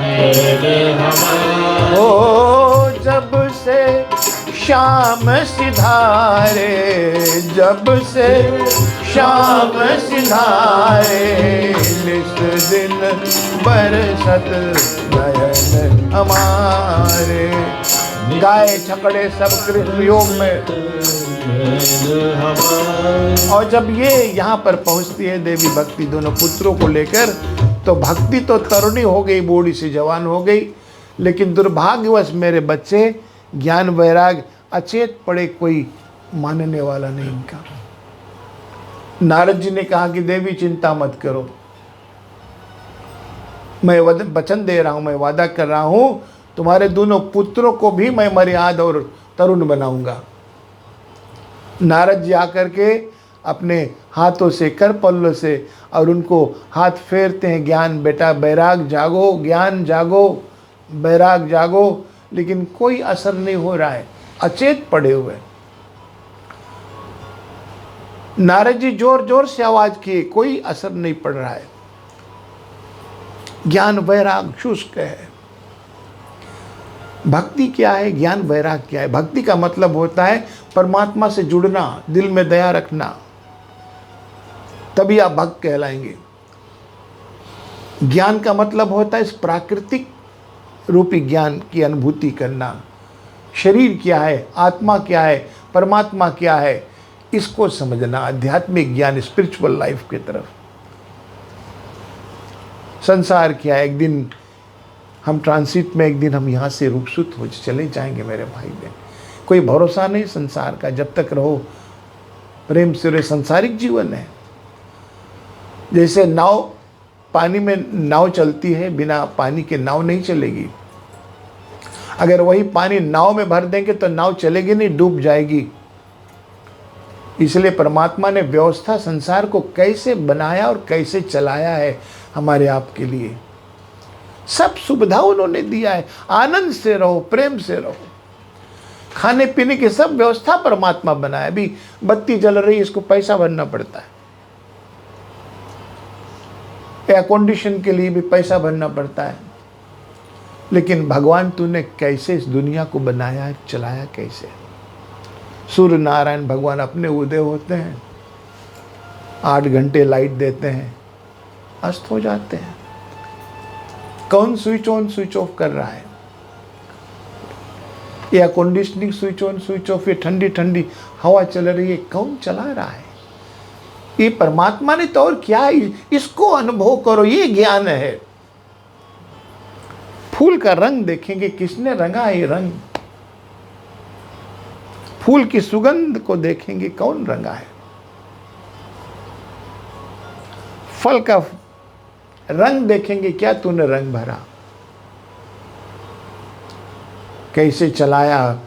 नयन हमारे। ओ जब से श्याम सिधारे, जब से श्याम सिधारे, निस दिन बरसत नयन हमारे। गाय छकड़े सब कृष्ण योग में। और जब ये यहाँ पर पहुँचती है देवी भक्ति दोनों पुत्रों को लेकर, तो भक्ति तो तरुणी हो गई, बूढ़ी सी जवान हो गई, लेकिन दुर्भाग्यवश मेरे बच्चे ज्ञान वैराग अचेत पड़े, कोई मानने वाला नहीं इनका। नारद जी ने कहा कि देवी चिंता मत करो, मैं वचन दे रहा हूं, मैं वादा कर रहा हूं, तुम्हारे दोनों पुत्रों को भी मैं मर्याद और तरुण बनाऊंगा। नारद जी आकर के अपने हाथों से कर पल्लों से और उनको हाथ फेरते हैं, ज्ञान बेटा बैराग जागो, ज्ञान जागो, बैराग जागो, लेकिन कोई असर नहीं हो रहा है, अचेत पड़े हुए। नारद जी जोर जोर से आवाज किए, कोई असर नहीं पड़ रहा है, ज्ञान वैराग शुष्क है। भक्ति क्या है, ज्ञान वैराग क्या है? भक्ति का मतलब होता है परमात्मा से जुड़ना, दिल में दया रखना, तभी आप भक्त कहलाएंगे। ज्ञान का मतलब होता है इस प्राकृतिक रूपी ज्ञान की अनुभूति करना। शरीर क्या है, आत्मा क्या है, परमात्मा क्या है, इसको समझना, आध्यात्मिक ज्ञान, स्पिरिचुअल लाइफ की तरफ। संसार क्या है, एक दिन हम ट्रांसिट में, एक दिन हम यहाँ से रूपसुत हो चले जाएंगे मेरे भाई बहन। कोई भरोसा नहीं संसार का, जब तक रहो प्रेम से रहे। संसारिक जीवन है जैसे नाव, पानी में नाव चलती है, बिना पानी के नाव नहीं चलेगी। अगर वही पानी नाव में भर देंगे तो नाव चलेगी नहीं, डूब जाएगी। इसलिए परमात्मा ने व्यवस्था संसार को कैसे बनाया और कैसे चलाया है हमारे आपके लिए, सब सुविधा उन्होंने दिया है। आनंद से रहो, प्रेम से रहो। खाने पीने की सब व्यवस्था परमात्मा बनाया। अभी बत्ती जल रही है, इसको पैसा भरना पड़ता है। एयर कंडीशन के लिए भी पैसा भरना पड़ता है। लेकिन भगवान तूने कैसे इस दुनिया को बनाया, चलाया कैसे? सूर्य नारायण भगवान अपने उदय होते हैं, 8 घंटे लाइट देते हैं, अस्त हो जाते हैं। कौन स्विच ऑन स्विच ऑफ कर रहा है? Air conditioning switch on switch off, ये ठंडी ठंडी हवा चल रही है, कौन चला रहा है? ये परमात्मा ने तो और क्या है, इसको अनुभव करो, ये ज्ञान है। फूल का रंग देखेंगे, किसने रंगा है ये रंग? फूल की सुगंध को देखेंगे, कौन रंगा है? फल का रंग देखेंगे, क्या तूने रंग भरा? कैसे चलाया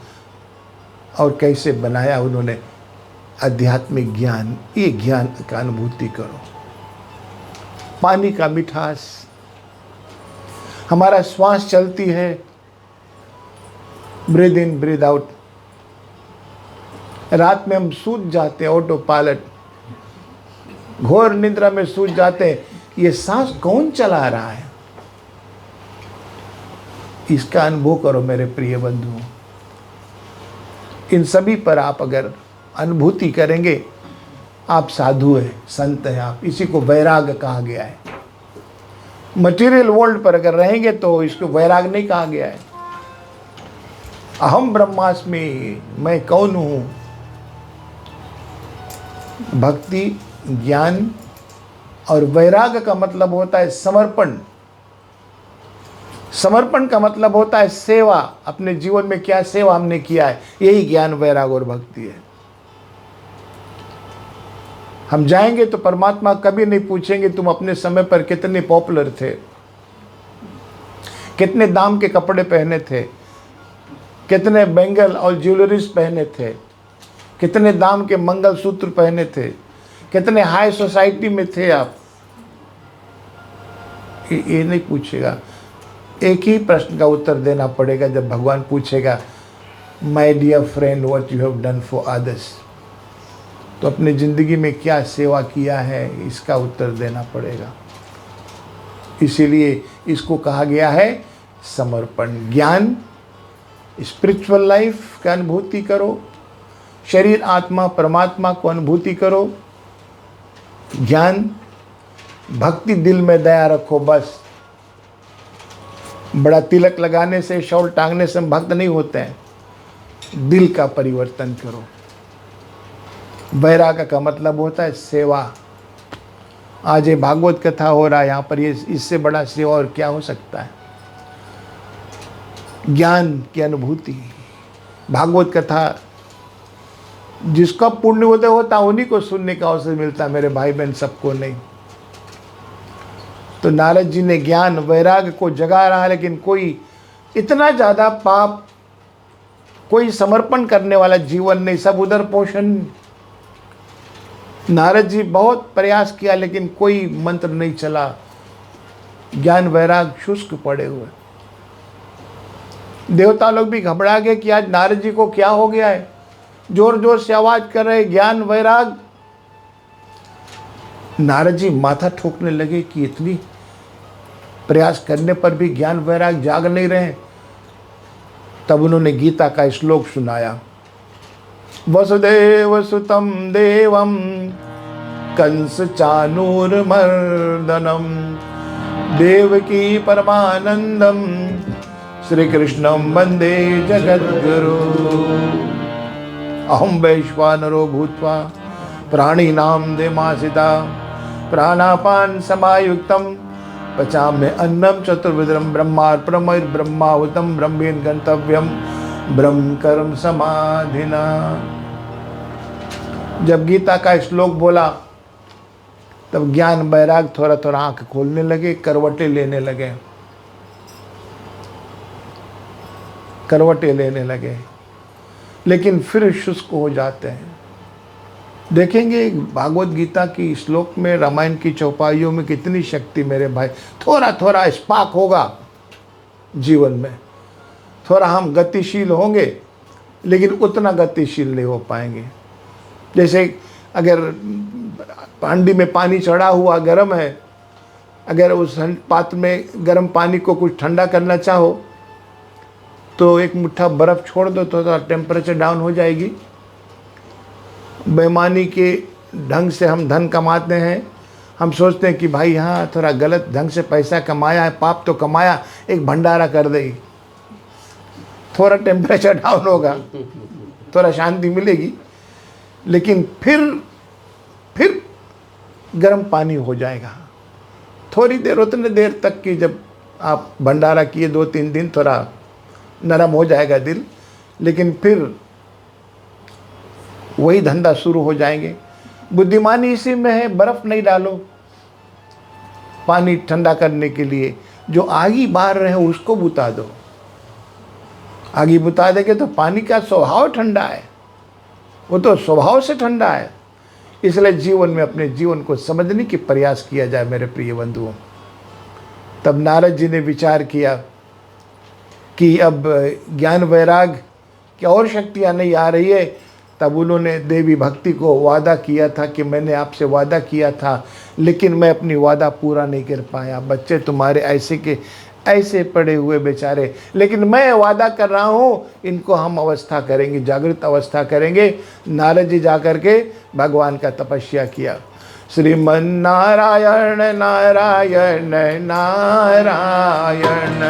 और कैसे बनाया उन्होंने आध्यात्मिक ज्ञान। ये ज्ञान का अनुभूति करो। पानी का मिठास, हमारा श्वास चलती है, ब्रीद इन ब्रीद आउट। रात में हम सूझ जाते हैं, ऑटो पायलट, घोर निद्रा में सूझ जाते हैं। ये सांस कौन चला रहा है? इसका अनुभव करो मेरे प्रिय बंधुओं। इन सभी पर आप अगर अनुभूति करेंगे, आप साधु हैं, संत हैं आप। इसी को वैराग कहा गया है। मटेरियल वर्ल्ड पर अगर रहेंगे तो इसको वैराग नहीं कहा गया है। अहम ब्रह्मास्मि, मैं कौन हूँ। भक्ति, ज्ञान और वैराग्य का मतलब होता है समर्पण। समर्पण का मतलब होता है सेवा। अपने जीवन में क्या सेवा हमने किया है, यही ज्ञान, वैराग्य और भक्ति है। हम जाएंगे तो परमात्मा कभी नहीं पूछेंगे तुम अपने समय पर कितने पॉपुलर थे, कितने दाम के कपड़े पहने थे, कितने बैंगल और ज्वेलरीज पहने थे, कितने दाम के मंगलसूत्र पहने थे, कितने हाई सोसाइटी में थे आप। ये नहीं पूछेगा। एक ही प्रश्न का उत्तर देना पड़ेगा जब भगवान पूछेगा, my dear friend what you have done for others. तो अपनी ज़िंदगी में क्या सेवा किया है, इसका उत्तर देना पड़ेगा। इसीलिए इसको कहा गया है समर्पण। ज्ञान, स्पिरिचुअल लाइफ की अनुभूति करो, शरीर आत्मा परमात्मा को अनुभूति करो। ज्ञान, भक्ति, दिल में दया रखो। बस बड़ा तिलक लगाने से, शॉल टांगने से हम भक्त नहीं होते हैं। दिल का परिवर्तन करो। वैराग्य का मतलब होता है सेवा। आज ये भागवत कथा हो रहा है यहाँ पर, ये इससे बड़ा सेवा और क्या हो सकता है। ज्ञान की अनुभूति, भागवत कथा जिसका पुण्य उदय होता उन्हीं को सुनने का अवसर मिलता है, मेरे भाई बहन सबको नहीं। तो नारद जी ने ज्ञान वैराग्य को जगा रहा है, लेकिन कोई इतना ज़्यादा पाप, कोई समर्पण करने वाला जीवन नहीं, सब उधर पोषण। नारद जी बहुत प्रयास किया लेकिन कोई मंत्र नहीं चला। ज्ञान वैराग्य शुष्क पड़े हुए। देवता लोग भी घबरा गए कि आज नारद जी को क्या हो गया है। जोर जोर से आवाज कर रहे, ज्ञान वैराग्य। नारद जी माथा ठोकने लगे कि इतनी प्रयास करने पर भी ज्ञान वैराग्य जाग नहीं रहे। तब उन्होंने गीता का श्लोक सुनाया, वसुदेव सुतम देवम कंस चानूरमर्दनम देवकी परमानंदम श्री कृष्णम वंदे जगद्गुरु। अहम वैश्वानरो भूत्वा प्राणिनां देमासिता प्राणापान समायुक्तम पचाम्य अन्नम चतुर्विधम ब्रह्मार्पणमैर्ब्रह्माहुतम ब्रह्मेण गंतव्यम ब्रह्म कर्म समाधिना। जब गीता का श्लोक बोला तब ज्ञान वैराग थोड़ा थोड़ा आंख खोलने लगे, करवटें लेने लगे, करवटें लेने लगे, लेकिन फिर शुष्क हो जाते हैं। देखेंगे भागवत गीता की श्लोक में, रामायण की चौपाइयों में कितनी शक्ति मेरे भाई। थोड़ा थोड़ा स्पार्क होगा जीवन में, थोड़ा हम गतिशील होंगे लेकिन उतना गतिशील नहीं हो पाएंगे। जैसे अगर हांडी में पानी चढ़ा हुआ गर्म है, अगर उस पात्र में गर्म पानी को कुछ ठंडा करना चाहो तो एक मुट्ठा बर्फ़ छोड़ दो तो टेम्परेचर डाउन हो जाएगी। बेईमानी के ढंग से हम धन कमाते हैं, हम सोचते हैं कि भाई हाँ थोड़ा गलत ढंग से पैसा कमाया है, पाप तो कमाया, एक भंडारा कर दे, थोड़ा टेम्परेचर डाउन होगा, थोड़ा शांति मिलेगी, लेकिन फिर गर्म पानी हो जाएगा। थोड़ी देर, उतने देर तक कि जब आप भंडारा किए 2-3 दिन थोड़ा नरम हो जाएगा दिल, लेकिन फिर वही धंधा शुरू हो जाएंगे। बुद्धिमानी इसी में है, बर्फ़ नहीं डालो पानी ठंडा करने के लिए, जो आगी बार रहे हैं उसको बुता दो। आगी बुता देंगे तो पानी का स्वभाव ठंडा है, वो तो स्वभाव से ठंडा है। इसलिए जीवन में अपने जीवन को समझने की प्रयास किया जाए मेरे प्रिय बंधुओं। तब नारद जी ने विचार किया कि अब ज्ञान वैराग की और शक्तियाँ नहीं आ रही है। तब उन्होंने देवी भक्ति को वादा किया था कि मैंने आपसे वादा किया था लेकिन मैं अपनी वादा पूरा नहीं कर पाया। बच्चे तुम्हारे ऐसे के ऐसे पड़े हुए बेचारे, लेकिन मैं वादा कर रहा हूँ इनको हम अवस्था करेंगे, जागृत अवस्था करेंगे। नारद जी जा कर के भगवान का तपस्या किया। श्रीमन्नारायण नारायण नारायण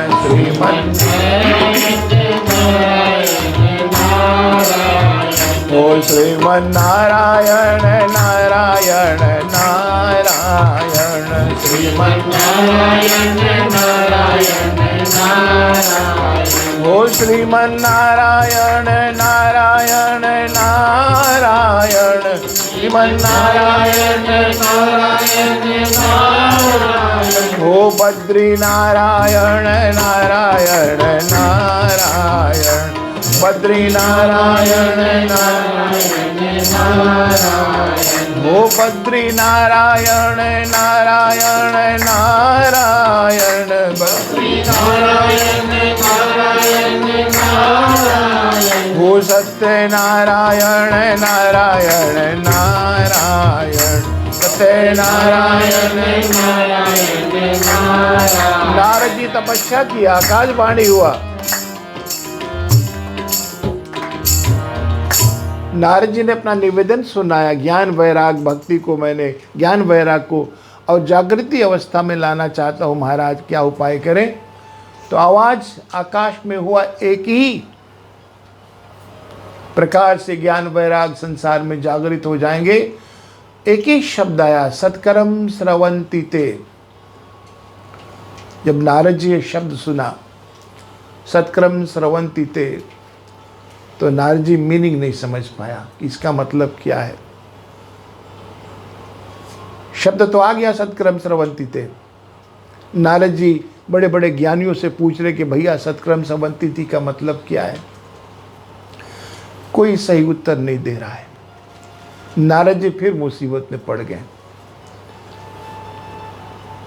ओ श्रीमन्नारायण नारायण नारायण श्रीमन्नारायण नारायण नारायण ओ श्रीमन्नारायण नारायण नारायण श्रीमन्नारायण नारायण नारायण ओ बद्री नारायण नारायण नारायण बद्री नारायण नारायण नारायण ओ बद्री नारायण नारायण नारायण बद्री नारायण नारायण नारायण ओ सत्य नारायण नारायण नारायण सत्य नारायण नारायण नारायण। नारद जी तपस्या की, आकाशवाणी हुआ। नारद जी ने अपना निवेदन सुनाया, ज्ञान वैराग भक्ति को मैंने, ज्ञान वैराग को और जागृति अवस्था में लाना चाहता हूँ महाराज, क्या उपाय करें। तो आवाज आकाश में हुआ, एक ही प्रकार से ज्ञान वैराग संसार में जागृत हो जाएंगे। एक ही शब्द आया, सत्कर्म स्रवंति ते। जब नारद जी ये शब्द सुना, सत्कर्म स्रवंति ते, तो नारद जी मीनिंग नहीं समझ पाया कि इसका मतलब क्या है। शब्द तो आ गया, सत्कर्म स्रवंति ते। नारद जी बड़े बड़े ज्ञानियों से पूछ रहे कि भैया सत्कर्म स्रवंति ते का मतलब क्या है। कोई सही उत्तर नहीं दे रहा है। नारद जी फिर मुसीबत में पड़ गए।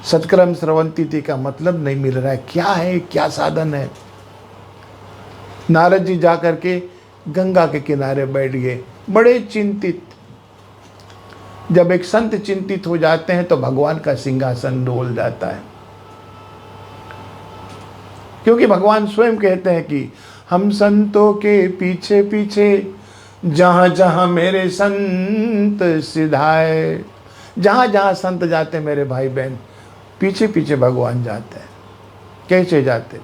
सत्कर्म स्रवंति ते का मतलब नहीं मिल रहा है, क्या है, क्या साधन है। नारद जी जाकर के गंगा के किनारे बैठ गए, बड़े चिंतित। जब एक संत चिंतित हो जाते हैं तो भगवान का सिंहासन डोल जाता है, क्योंकि भगवान स्वयं कहते हैं कि हम संतों के पीछे पीछे जहाँ जहाँ मेरे संत सिधाए। जहाँ जहाँ संत जाते मेरे भाई बहन, पीछे पीछे भगवान जाते हैं। कैसे जाते?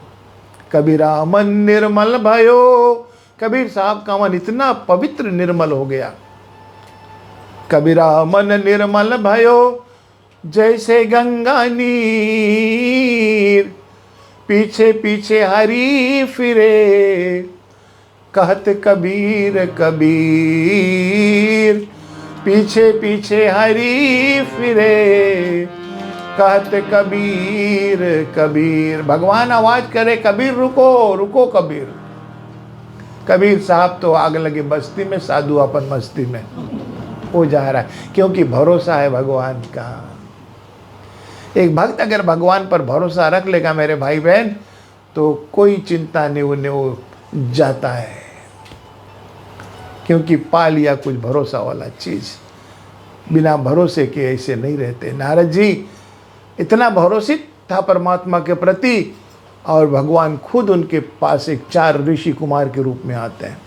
कबीरा मन निर्मल भयो, कबीर साहब का मन इतना पवित्र निर्मल हो गया। कबीरा मन निर्मल भयो जैसे गंगा नीर, पीछे पीछे हरि फिरे कहत कबीर कबीर। पीछे पीछे हरि फिरे कहत कबीर कबीर। भगवान आवाज करे, कबीर रुको रुको कबीर। कबीर साहब तो आग लगे बस्ती में, साधु अपन मस्ती में हो जा रहा है, क्योंकि भरोसा है भगवान का। एक भक्त अगर भगवान पर भरोसा रख लेगा मेरे भाई बहन, तो कोई चिंता नहीं उन्हें वो जाता है, क्योंकि पा लिया कुछ भरोसा वाला चीज़। बिना भरोसे के ऐसे नहीं रहते। नारद जी इतना भरोसित था परमात्मा के प्रति, और भगवान खुद उनके पास एक 4 ऋषि कुमार के रूप में आते हैं।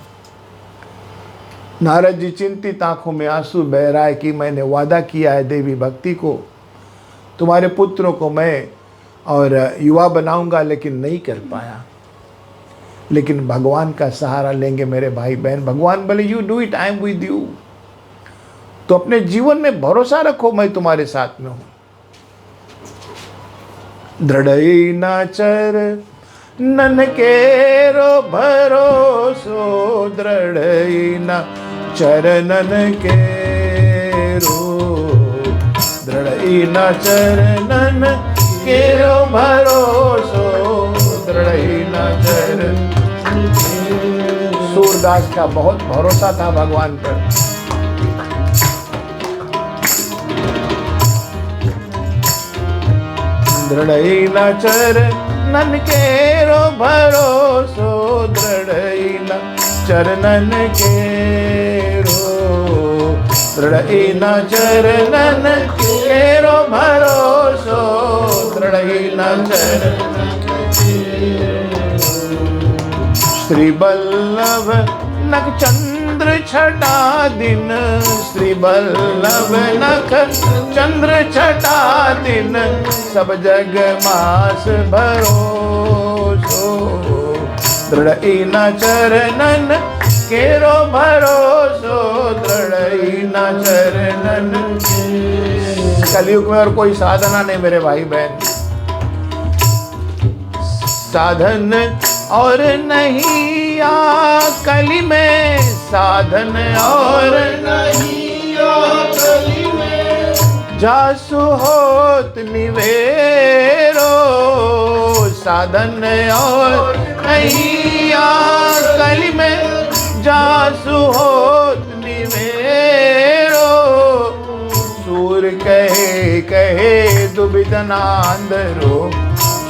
नारद जी चिंतित, आंखों में आंसू बह रहा है कि मैंने वादा किया है देवी भक्ति को, तुम्हारे पुत्रों को मैं और युवा बनाऊंगा, लेकिन नहीं कर पाया। लेकिन भगवान का सहारा लेंगे मेरे भाई बहन। भगवान बोले you do it, I am with you. तो अपने जीवन में भरोसा रखो, मैं तुम्हारे साथ में हूं। दृढ़ई नाचर नन केरो भरोसो, दृढ़ई नाचर नन केरो, दृढ़ई नाचर नन केरो भरोसो, दृढ़ई नाचर। सूरदास का बहुत भरोसा था भगवान पर। दृढ़ई न चरणन केरो भरोसो, दृढ़ई न चरणन केरो, दृढ़ई न चरणन केरो भरोसो, दृढ़ई न चरणन। श्री बल्लभ नखचंद चंद्र छठा दिन श्री बल्लभ नख चंद्र छठा दिन सब जग मास भरोसो दृढ़ न चरणन केरो भरोसो दृढ़ न चरणन। कलयुग में और कोई साधना नहीं मेरे भाई बहन, साधन और नहीं या कली में, साधन और नहीं या कली में, जासु होत निवेरो, साधन और नहीं या कली में, जासु होत निवेरो। सूर कहे कहे दुबिधना अंदरो,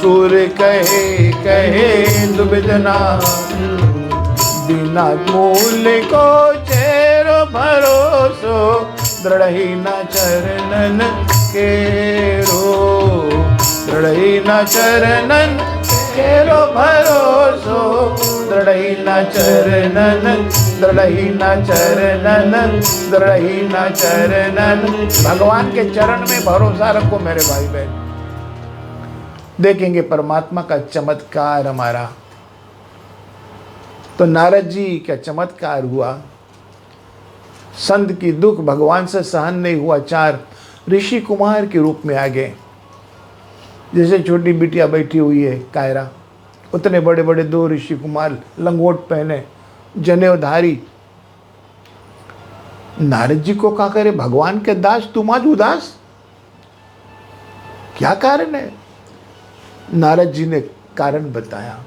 सूर कहे कहे दुबिधना, बिना मूल को चेरो भरोसो दृढ़ न चरणन केरो, दृढ़ न चरणन केरो भरोसो दृढ़ न चरणन, दृढ़ न चरणन, दृढ़ न चरणन। भगवान के चरण में भरोसा रखो मेरे भाई बहन, देखेंगे परमात्मा का चमत्कार हमारा। तो नारद जी का चमत्कार हुआ, संत की दुख भगवान से सहन नहीं हुआ, 4 ऋषि कुमार के रूप में आ गए। जैसे छोटी बिटिया बैठी हुई है कायरा, उतने बड़े बड़े 2 ऋषि कुमार लंगोट पहने जनेऊधारी। नारद जी को क्या करे, भगवान के दास तुम आज उदास, क्या कारण है? नारद जी ने कारण बताया,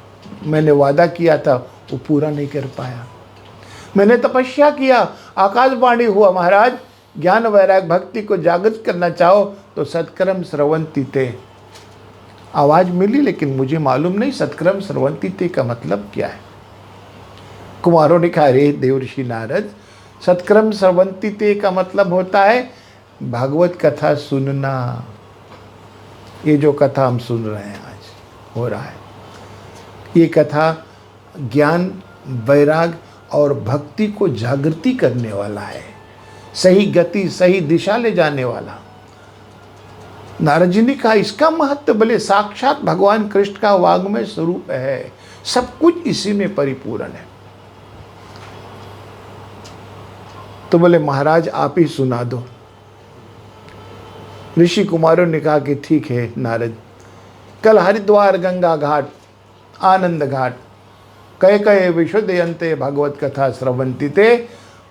मैंने वादा किया था वो पूरा नहीं कर पाया, मैंने तपस्या किया, आकाशवाणी हुआ महाराज ज्ञान वैराग भक्ति को जागृत करना चाहो तो सत्कर्म स्रवंती थे, आवाज मिली लेकिन मुझे मालूम नहीं सत्कर्म स्रवंती थे का मतलब क्या है। कुमारों ने कहा रे देवर्षि नारद, सत्कर्म स्रवंती थे का मतलब होता है भागवत कथा सुनना। ये जो कथा हम सुन रहे हैं आज हो रहा है, ये कथा ज्ञान वैराग और भक्ति को जागृति करने वाला है, सही गति सही दिशा ले जाने वाला। नारद जी ने कहा इसका महत्व भले साक्षात भगवान कृष्ण का वाग्मय स्वरूप है, सब कुछ इसी में परिपूर्ण है। तो बोले महाराज आप ही सुना दो। ऋषि कुमारों ने कहा कि ठीक है नारद, कल हरिद्वार गंगा घाट आनंद घाट कहे कहे विशुद्धयन्ते भगवत कथा श्रवंती थे,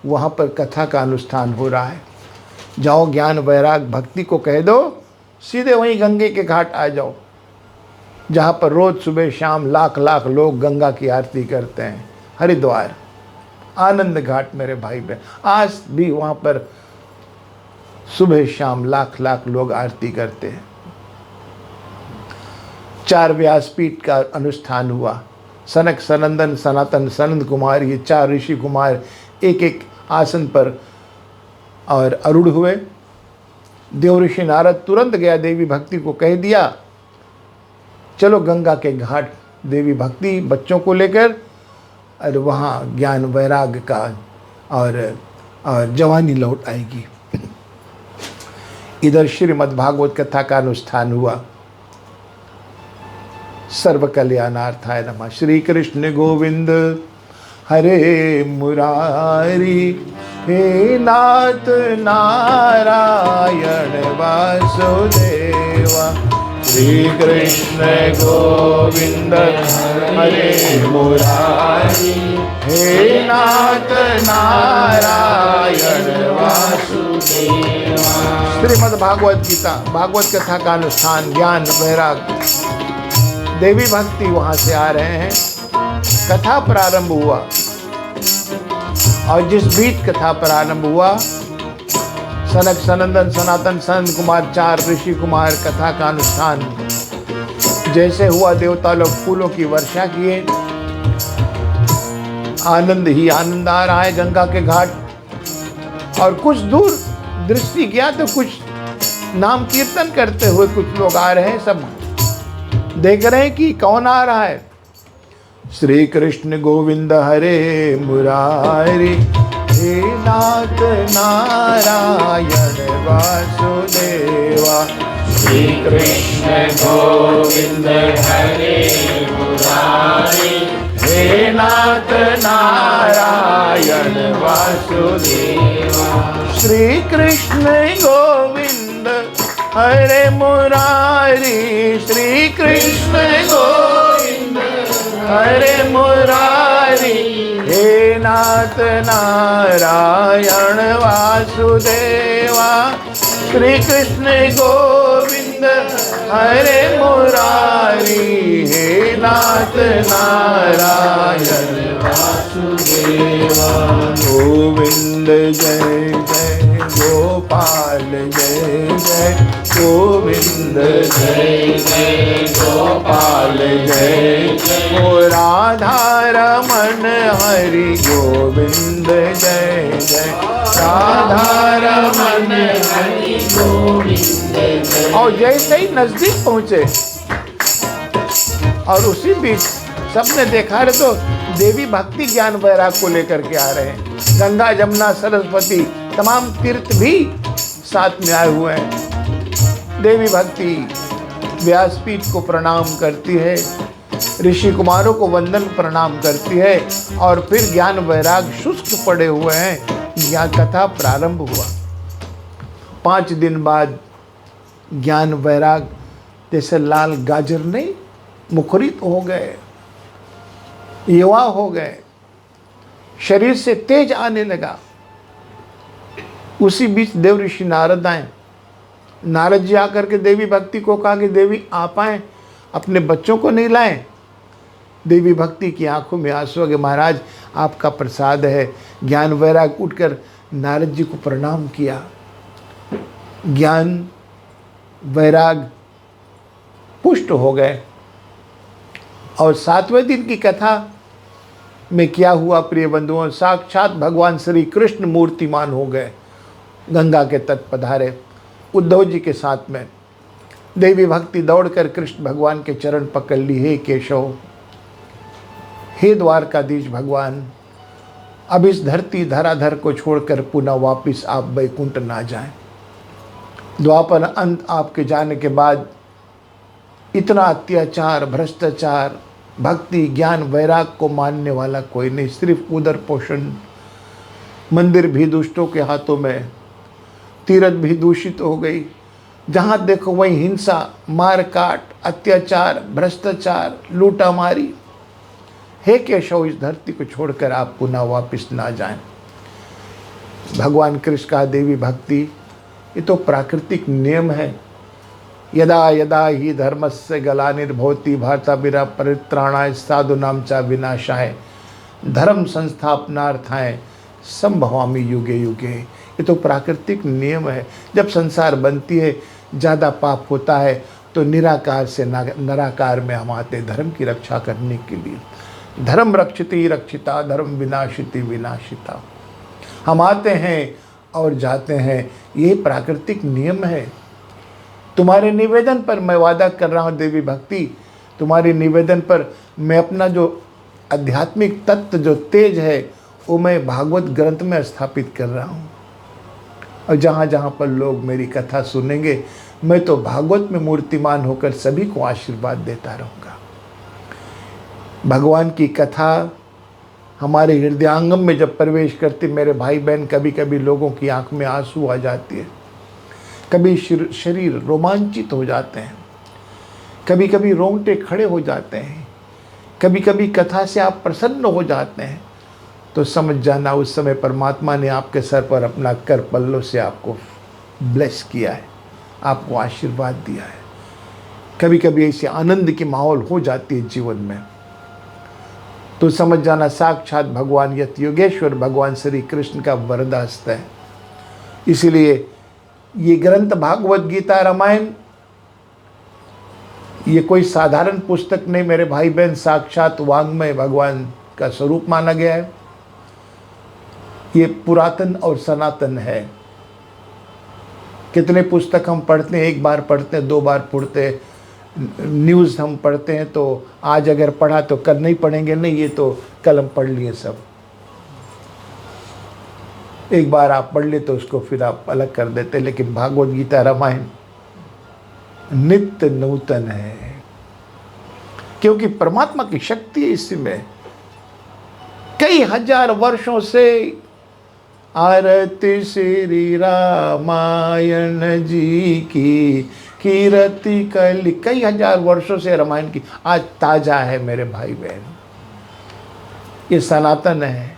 वहाँ पर कथा का अनुष्ठान हो रहा है। जाओ ज्ञान वैराग भक्ति को कह दो, सीधे वहीं गंगे के घाट आ जाओ, जहाँ पर रोज सुबह शाम लाख लाख लोग गंगा की आरती करते हैं। हरिद्वार आनंद घाट मेरे भाई बहन, आज भी वहाँ पर सुबह शाम लाख लाख लोग आरती करते हैं। 4 व्यासपीठ का अनुष्ठान हुआ, सनक सनंदन सनातन सनंद कुमार, ये 4 ऋषि कुमार एक एक आसन पर और आरूढ़ हुए। देवऋषि नारद तुरंत गया, देवी भक्ति को कह दिया चलो गंगा के घाट, देवी भक्ति बच्चों को लेकर, और वहाँ ज्ञान वैराग का और जवानी लौट आएगी। इधर श्रीमद् भागवत कथा का अनुष्ठान हुआ। सर्व कल्याणार्थाय नमः। श्री कृष्ण गोविंद हरे मुरारी, हे नाथ नारायण वासुदेवा। श्री कृष्ण गोविंद हरे मुरारी, हे नाथ नारायण वासुदेवा। श्रीमद् भागवत गीता भागवत कथा का अनुष्ठान, ज्ञान वैराग देवी भक्ति वहाँ से आ रहे हैं। कथा प्रारंभ हुआ और जिस बीच कथा प्रारंभ हुआ, सनक सनंदन सनातन सनंद कुमार 4 ऋषि कुमार कथा का अनुष्ठान जैसे हुआ, देवता लोग फूलों की वर्षा किए। आनंद ही आनंद आ रहा है गंगा के घाट। और कुछ दूर दृष्टि किया तो कुछ नाम कीर्तन करते हुए कुछ लोग आ रहे हैं, सब देख रहे हैं कि कौन आ रहा है। श्री कृष्ण गोविंद हरे मुरारी, हे नाथ नारायण वासुदेवा। श्री कृष्ण गोविंद हरे मुरारी, हे नाथ नारायण वासुदेवा। श्री कृष्ण गोविंद हरे मुरारी, श्री कृष्ण गोविंद हरे मुरारी। हे नाथ नारायण वासुदेवा। श्री कृष्ण गोविंद हरे मुरारी। हे नाथ नारायण वासुदेवा। गोविंद जय जय गोपाल जय जय, गोविंद जय जय गोपाल जय जय। ओ राधा रमन हरि गोविंद जय जय, राधा रमन हरि गोविंद जय। और जैसे ही नजदीक पहुंचे और उसी बीच सबने देखा रे तो देवी भक्ति ज्ञान वैराग को लेकर के आ रहे हैं। गंगा जमुना सरस्वती तमाम तीर्थ भी साथ में आए हुए हैं। देवी भक्ति व्यासपीठ को प्रणाम करती है, ऋषि कुमारों को वंदन प्रणाम करती है और फिर ज्ञान वैराग शुष्क पड़े हुए हैं। यह कथा प्रारंभ हुआ। 5 दिन बाद ज्ञान वैराग जैसे लाल गाजर नहीं मुखरित हो गए, युवा हो गए, शरीर से तेज आने लगा। उसी बीच देव ऋषि नारद आए। नारद जी आकर के देवी भक्ति को कहा कि देवी आप आए, अपने बच्चों को नहीं लाएं। देवी भक्ति की आंखों में आंसू आ गए। महाराज आपका प्रसाद है। ज्ञान वैराग उठकर नारद जी को प्रणाम किया। ज्ञान वैराग पुष्ट हो गए। और 7वें दिन की कथा में क्या हुआ प्रिय बंधुओं, साक्षात भगवान श्री कृष्ण मूर्तिमान हो गए। गंगा के तट पधारे उद्धव जी के साथ में। देवी भक्ति दौड़कर कृष्ण भगवान के चरण पकड़ ली। हे केशव, हे द्वारकाधीश भगवान, अब इस धरती धराधर को छोड़कर पुनः वापिस आप वैकुंठ ना जाएं। द्वापर अंत आपके जाने के बाद इतना अत्याचार, भ्रष्टाचार, भक्ति ज्ञान वैराग को मानने वाला कोई नहीं। सिर्फ उदर पोषण, मंदिर भी दुष्टों के हाथों में, तीर्थ भी दूषित हो गई। जहाँ देखो वहीं हिंसा, मार काट, अत्याचार, भ्रष्टाचार, लूटामारी। हे केशव, इस धरती को छोड़कर आप पुनः वापिस ना जाएं। भगवान कृष्ण का देवी भक्ति ये तो प्राकृतिक नियम है। यदा यदा ही धर्मस्य ग्लानिर्भवति भारताभिरा परित्राणाय साधूनां च विनाशाय धर्म संस्थापनार्थाय संभवामि युगे युगे। ये तो प्राकृतिक नियम है। जब संसार बनती है, ज़्यादा पाप होता है तो निराकार से नराकार में हम आते धर्म की रक्षा करने के लिए। धर्म रक्षिति रक्षिता, धर्म विनाशिति विनाशिता। हम आते हैं और जाते हैं, ये प्राकृतिक नियम है। तुम्हारे निवेदन पर मैं वादा कर रहा हूँ देवी भक्ति, तुम्हारे निवेदन पर मैं अपना जो आध्यात्मिक तत्व जो तेज है वो मैं भागवत ग्रंथ में स्थापित कर रहा हूँ। और जहाँ जहाँ पर लोग मेरी कथा सुनेंगे, मैं तो भागवत में मूर्तिमान होकर सभी को आशीर्वाद देता रहूँगा। भगवान की कथा हमारे हृदयांगम में जब प्रवेश करती, मेरे भाई बहन, कभी कभी लोगों की आंख में आंसू आ जाती है, कभी शरीर रोमांचित हो जाते हैं, कभी कभी रोंगटे खड़े हो जाते हैं, कभी कभी कथा से आप प्रसन्न हो जाते हैं, तो समझ जाना उस समय परमात्मा ने आपके सर पर अपना कर पल्लों से आपको ब्लेस किया है, आपको आशीर्वाद दिया है। कभी कभी ऐसे आनंद की माहौल हो जाती है जीवन में, तो समझ जाना साक्षात भगवान यत योगेश्वर भगवान श्री कृष्ण का वरदास्त है। इसीलिए ये ग्रंथ भागवत गीता रामायण ये कोई साधारण पुस्तक नहीं मेरे भाई बहन, साक्षात वांग्मय भगवान का स्वरूप माना गया है। ये पुरातन और सनातन है। कितने पुस्तक हम पढ़ते हैं, एक बार पढ़ते हैं, 2 बार पढ़ते हैं, न्यूज़ हम पढ़ते हैं तो आज अगर पढ़ा तो कल नहीं पढ़ेंगे, नहीं, ये तो कल हम पढ़ लिए सब। एक बार आप पढ़ ले तो उसको फिर आप अलग कर देते, लेकिन भागवत गीता रामायण नित्य नूतन है, क्योंकि परमात्मा की शक्ति है इसमें। कई हजार वर्षों से आरती श्री रामायण जी की कीर्ति कली, कई हजार वर्षों से रामायण की आज ताजा है मेरे भाई बहन। ये सनातन है,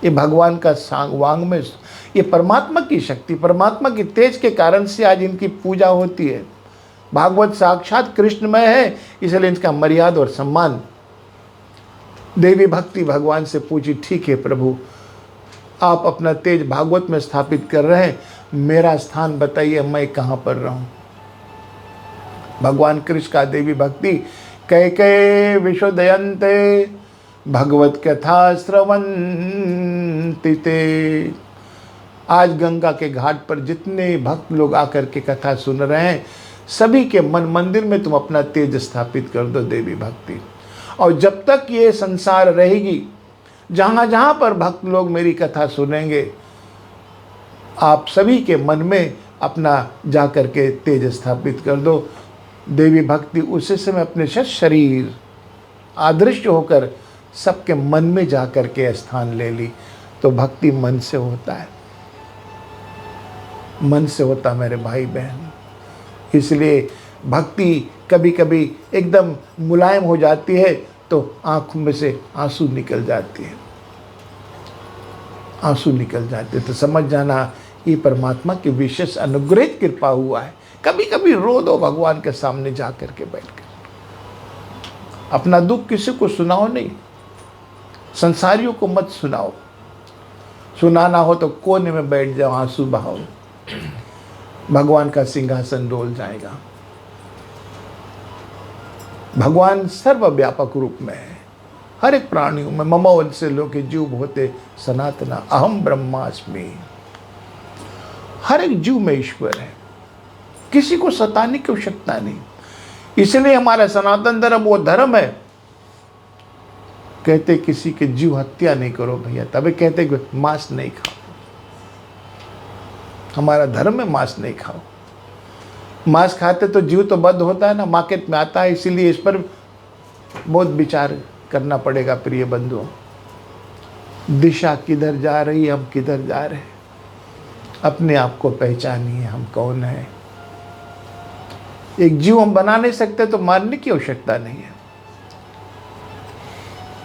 ये भगवान का वांग में, ये परमात्मा की शक्ति, परमात्मा की तेज के कारण से आज इनकी पूजा होती है। भागवत साक्षात कृष्णमय है, इसलिए इनका मर्यादा और सम्मान। देवी भक्ति भगवान से पूछी, ठीक है प्रभु, आप अपना तेज भागवत में स्थापित कर रहे हैं, मेरा स्थान बताइए, मैं कहाँ पर रहूं। भगवान कृष्ण का देवी भक्ति, कह के विशुद्धयन्ते भगवत कथा श्रवन्ति ते। आज गंगा के घाट पर जितने भक्त लोग आकर के कथा सुन रहे हैं, सभी के मन मंदिर में तुम अपना तेज स्थापित कर दो देवी भक्ति। और जब तक ये संसार रहेगी, जहाँ जहाँ पर भक्त लोग मेरी कथा सुनेंगे, आप सभी के मन में अपना जा कर के तेज स्थापित कर दो। देवी भक्ति उसी समय अपने शरीर आदृश्य होकर सबके मन में जा कर के स्थान ले ली। तो भक्ति मन से होता है, मन से होता मेरे भाई बहन। इसलिए भक्ति कभी कभी एकदम मुलायम हो जाती है तो आंखों में से आंसू निकल जाती है, आंसू निकल जाते, तो समझ जाना ये परमात्मा की विशेष अनुग्रहित कृपा हुआ है। कभी कभी रो दो भगवान के सामने जा कर के बैठ कर, अपना दुख किसी को सुनाओ नहीं, संसारियों को मत सुनाओ। सुनाना हो तो कोने में बैठ जाओ, आंसू बहाओ, भगवान का सिंहासन डोल जाएगा। भगवान सर्वव्यापक रूप में है, हर एक प्राणियों में। मम वंशे लोके जीव होते सनातना अहम ब्रह्मास्मि। हर एक जीव में ईश्वर है, किसी को सताने की आवश्यकता नहीं। इसलिए हमारा सनातन धर्म वो धर्म है, कहते किसी के जीव हत्या नहीं करो भैया, तभी कहते कि मांस नहीं खाओ। हमारा धर्म में मांस नहीं खाओ। मांस खाते तो जीव तो बद्ध होता है ना, मार्केट में आता है। इसीलिए इस पर बहुत विचार करना पड़ेगा प्रिय बंधुओं। दिशा किधर जा रही है, हम किधर जा रहे हैं, अपने आप को पहचानिए, हम कौन है। एक जीव हम बना नहीं सकते तो मारने की आवश्यकता नहीं है।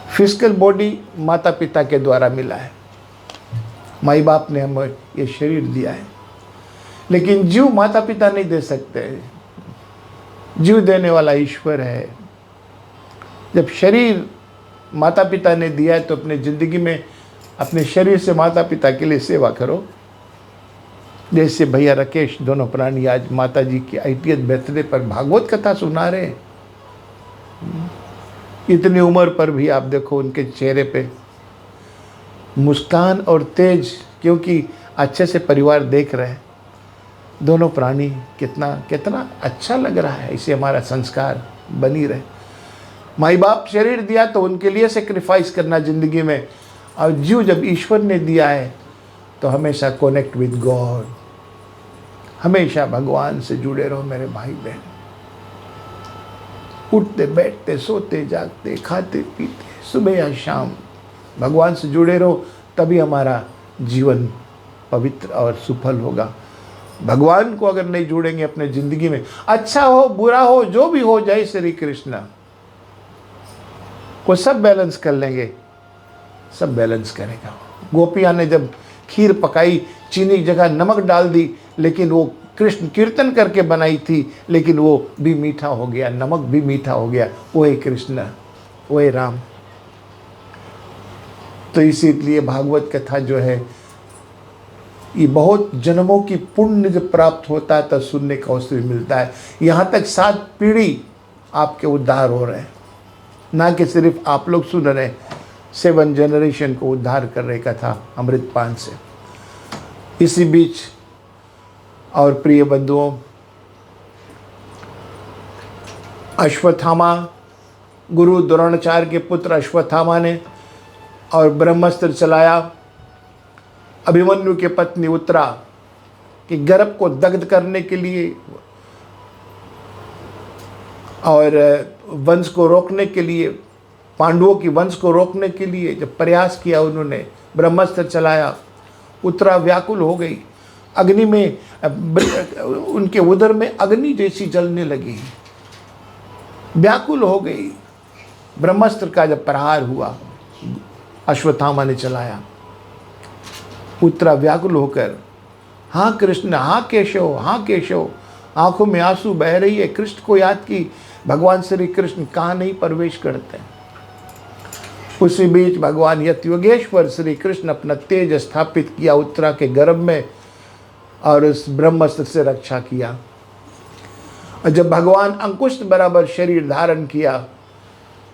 फिजिकल बॉडी माता पिता के द्वारा मिला है, माई बाप ने हमें ये शरीर दिया है, लेकिन जीव माता पिता नहीं दे सकते। जीव देने वाला ईश्वर है। जब शरीर माता पिता ने दिया है तो अपने ज़िंदगी में अपने शरीर से माता पिता के लिए सेवा करो। जैसे भैया राकेश दोनों प्राणी आज माता जी की 80th बर्थडे पर भागवत कथा सुना रहे हैं। इतनी उम्र पर भी आप देखो उनके चेहरे पे मुस्कान और तेज, क्योंकि अच्छे से परिवार देख रहे हैं। दोनों प्राणी कितना कितना अच्छा लग रहा है। इसे हमारा संस्कार बनी रहे। माई बाप शरीर दिया तो उनके लिए सेक्रीफाइस करना ज़िंदगी में, और जीव जब ईश्वर ने दिया है तो हमेशा कनेक्ट विद गॉड, हमेशा भगवान से जुड़े रहो मेरे भाई बहन। उठते बैठते सोते जागते खाते पीते सुबह या शाम भगवान से जुड़े रहो, तभी हमारा जीवन पवित्र और सुफल होगा। भगवान को अगर नहीं जुड़ेंगे अपने ज़िंदगी में, अच्छा हो बुरा हो जो भी हो, जय श्री कृष्ण को सब बैलेंस कर लेंगे, सब बैलेंस करेगा। गोपियाँ ने जब खीर पकाई, चीनी की जगह नमक डाल दी, लेकिन वो कृष्ण कीर्तन करके बनाई थी, लेकिन वो भी मीठा हो गया, नमक भी मीठा हो गया। वो है कृष्ण, वो है राम। तो इसीलिए भागवत कथा जो है ये बहुत जन्मों की पुण्य जब प्राप्त होता है तब सुनने का अवसर मिलता है। यहाँ तक 7 पीढ़ी आपके उद्धार हो रहे हैं, ना कि सिर्फ आप लोग सुन रहे हैं, 7 जनरेशन को उद्धार कर रहे कथा अमृतपान से। इसी बीच और प्रिय बंधुओं, अश्वत्थामा, गुरु द्रोणाचार्य के पुत्र अश्वत्थामा ने और ब्रह्मास्त्र चलाया। अभिमन्यु की पत्नी उत्तरा कि गर्भ को दग्ध करने के लिए और वंश को रोकने के लिए, पांडवों की वंश को रोकने के लिए जब प्रयास किया, उन्होंने ब्रह्मास्त्र चलाया, उत्तरा व्याकुल हो गई। अग्नि में, उनके उदर में अग्नि जैसी जलने लगी, व्याकुल हो गई। ब्रह्मास्त्र का जब प्रहार हुआ, अश्वत्थामा ने चलाया, उत्तरा व्याकुल होकर हाँ कृष्ण, हाँ केशव, हाँ केशव, आंखों में आंसू बह रही है। कृष्ण को याद की, भगवान श्री कृष्ण कहाँ नहीं प्रवेश करते। उसी बीच भगवान यत योगेश्वर श्री कृष्ण अपना तेज स्थापित किया उत्तरा के गर्भ में और उस ब्रह्मास्त्र से रक्षा किया। और जब भगवान अंकुश बराबर शरीर धारण किया,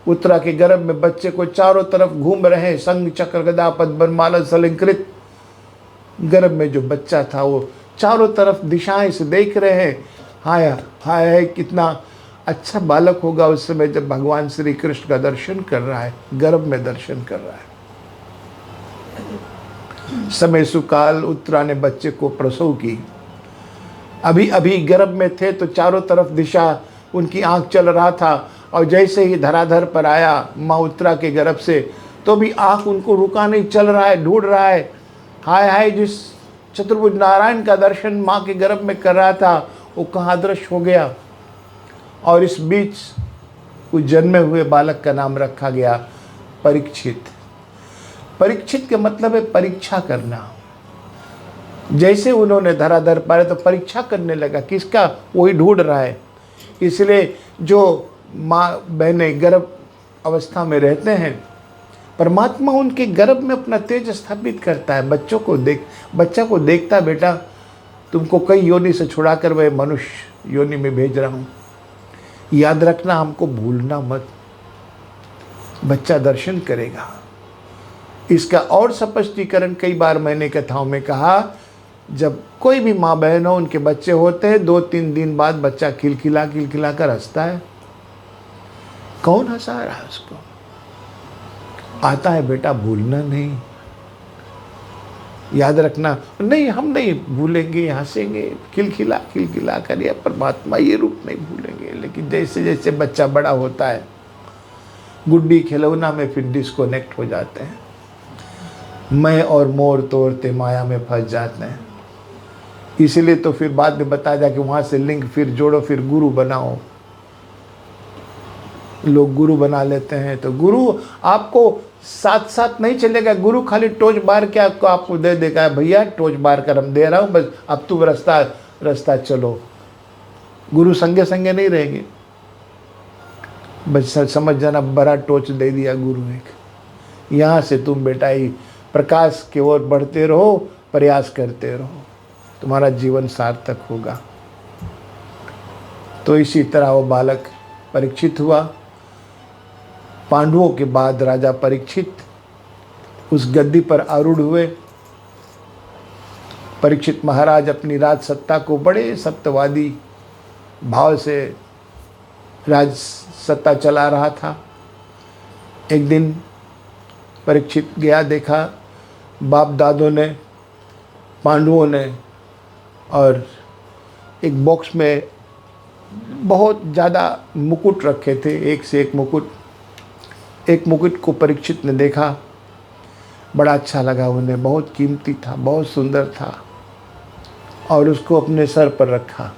उत्तरा के गर्भ में बच्चे को चारों तरफ घूम रहे, संग चक्र गदा पद्ममाला सलंकृत गर्भ में जो बच्चा था वो चारों तरफ दिशाएं से देख रहे हैं। हाय हाय, कितना अच्छा बालक होगा उस समय जब भगवान श्री कृष्ण का दर्शन कर रहा है, गर्भ में दर्शन कर रहा है। समय सुकाल उत्तरा ने बच्चे को प्रसव की। अभी अभी गर्भ में थे तो चारों तरफ दिशा उनकी आंख चल रहा था, और जैसे ही धराधर पर आया माँ उत्तरा के गर्भ से, तो भी आंख उनको रुका नहीं, चल रहा है, ढूंढ रहा है। हाय हाय, जिस चतुर्भुज नारायण का दर्शन माँ के गर्भ में कर रहा था वो कहाँ अदृश्य हो गया। और इस बीच उस जन्मे हुए बालक का नाम रखा गया परीक्षित। परीक्षित के मतलब है परीक्षा करना। जैसे उन्होंने धराधर पाया तो परीक्षा करने लगा, किसका, वही ढूंढ रहा है। इसलिए जो माँ बहनें गर्भ अवस्था में रहते हैं, परमात्मा उनके गर्भ में अपना तेज स्थापित करता है। बच्चा को देखता, बेटा तुमको कई योनि से छुड़ाकर मैं मनुष्य योनि में भेज रहा हूँ, याद रखना, हमको भूलना मत। बच्चा दर्शन करेगा। इसका और स्पष्टीकरण कई बार मैंने कथाओं में कहा, जब कोई भी माँ बहन हो, उनके बच्चे होते हैं, 2-3 दिन बाद बच्चा खिलखिला कर हंसता है। कौन हंसा रहा है उसको? आता है बेटा, भूलना नहीं, याद रखना। नहीं, हम नहीं भूलेंगे, हंसेंगे, खिलखिला कर, या परमात्मा ये रूप नहीं भूलेंगे। लेकिन जैसे जैसे बच्चा बड़ा होता है, गुड्डी खिलौना में फिर डिस्कनेक्ट हो जाते हैं। मैं और मोर तोड़ते माया में फंस जाते हैं। इसीलिए तो फिर बाद में बताया जाए कि वहाँ से लिंक फिर जोड़ो, फिर गुरु बनाओ। लोग गुरु बना लेते हैं, तो गुरु आपको साथ साथ नहीं चलेगा। गुरु खाली टोच बार के आपको दे देगा, भैया टोच बार कर हम दे रहा हूँ, बस अब तुम रास्ता चलो। गुरु संगे संगे नहीं रहेंगे। बस समझ जाना, बड़ा टोच दे दिया गुरु एक, यहाँ से तुम बेटा ही प्रकाश की ओर बढ़ते रहो, प्रयास करते रहो, तुम्हारा जीवन सार्थक होगा। तो इसी तरह वो बालक परीक्षित हुआ। पांडवों के बाद राजा परीक्षित उस गद्दी पर आरूढ़ हुए। परीक्षित महाराज अपनी राज सत्ता को बड़े सत्यवादी भाव से राज सत्ता चला रहा था। एक दिन परीक्षित गया, देखा बाप दादों ने, पांडवों ने, और एक बॉक्स में बहुत ज़्यादा मुकुट रखे थे, एक से एक मुकुट। एक मुकुट को परीक्षित ने देखा, बड़ा अच्छा लगा उन्हें, बहुत कीमती था, बहुत सुंदर था, और उसको अपने सर पर रखा।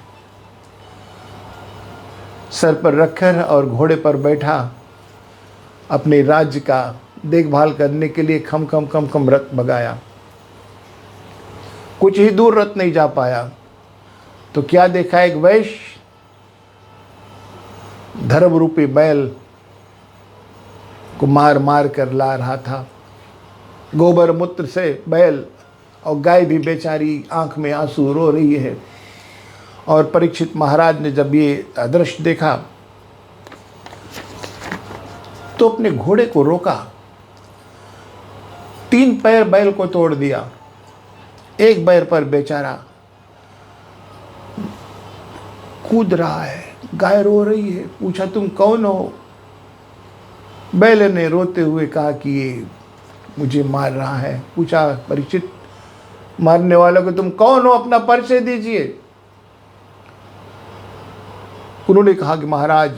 सर पर रखकर और घोड़े पर बैठा, अपने राज्य का देखभाल करने के लिए खम खम रथ भगाया। कुछ ही दूर रथ नहीं जा पाया तो क्या देखा, एक वैश्य धर्म रूपी बैल को मार कर ला रहा था। गोबर मूत्र से बैल, और गाय भी बेचारी आंख में आंसू रो रही है। और परीक्षित महाराज ने जब ये दृश्य देखा तो अपने घोड़े को रोका, 3 पैर बैल को तोड़ दिया, एक पैर पर बेचारा कूद रहा है, गाय रो रही है। पूछा तुम कौन हो? बैल ने रोते हुए कहा कि ये मुझे मार रहा है। पूछा परीक्षित मारने वालों को तुम कौन हो, अपना परिचय दीजिए। उन्होंने कहा कि महाराज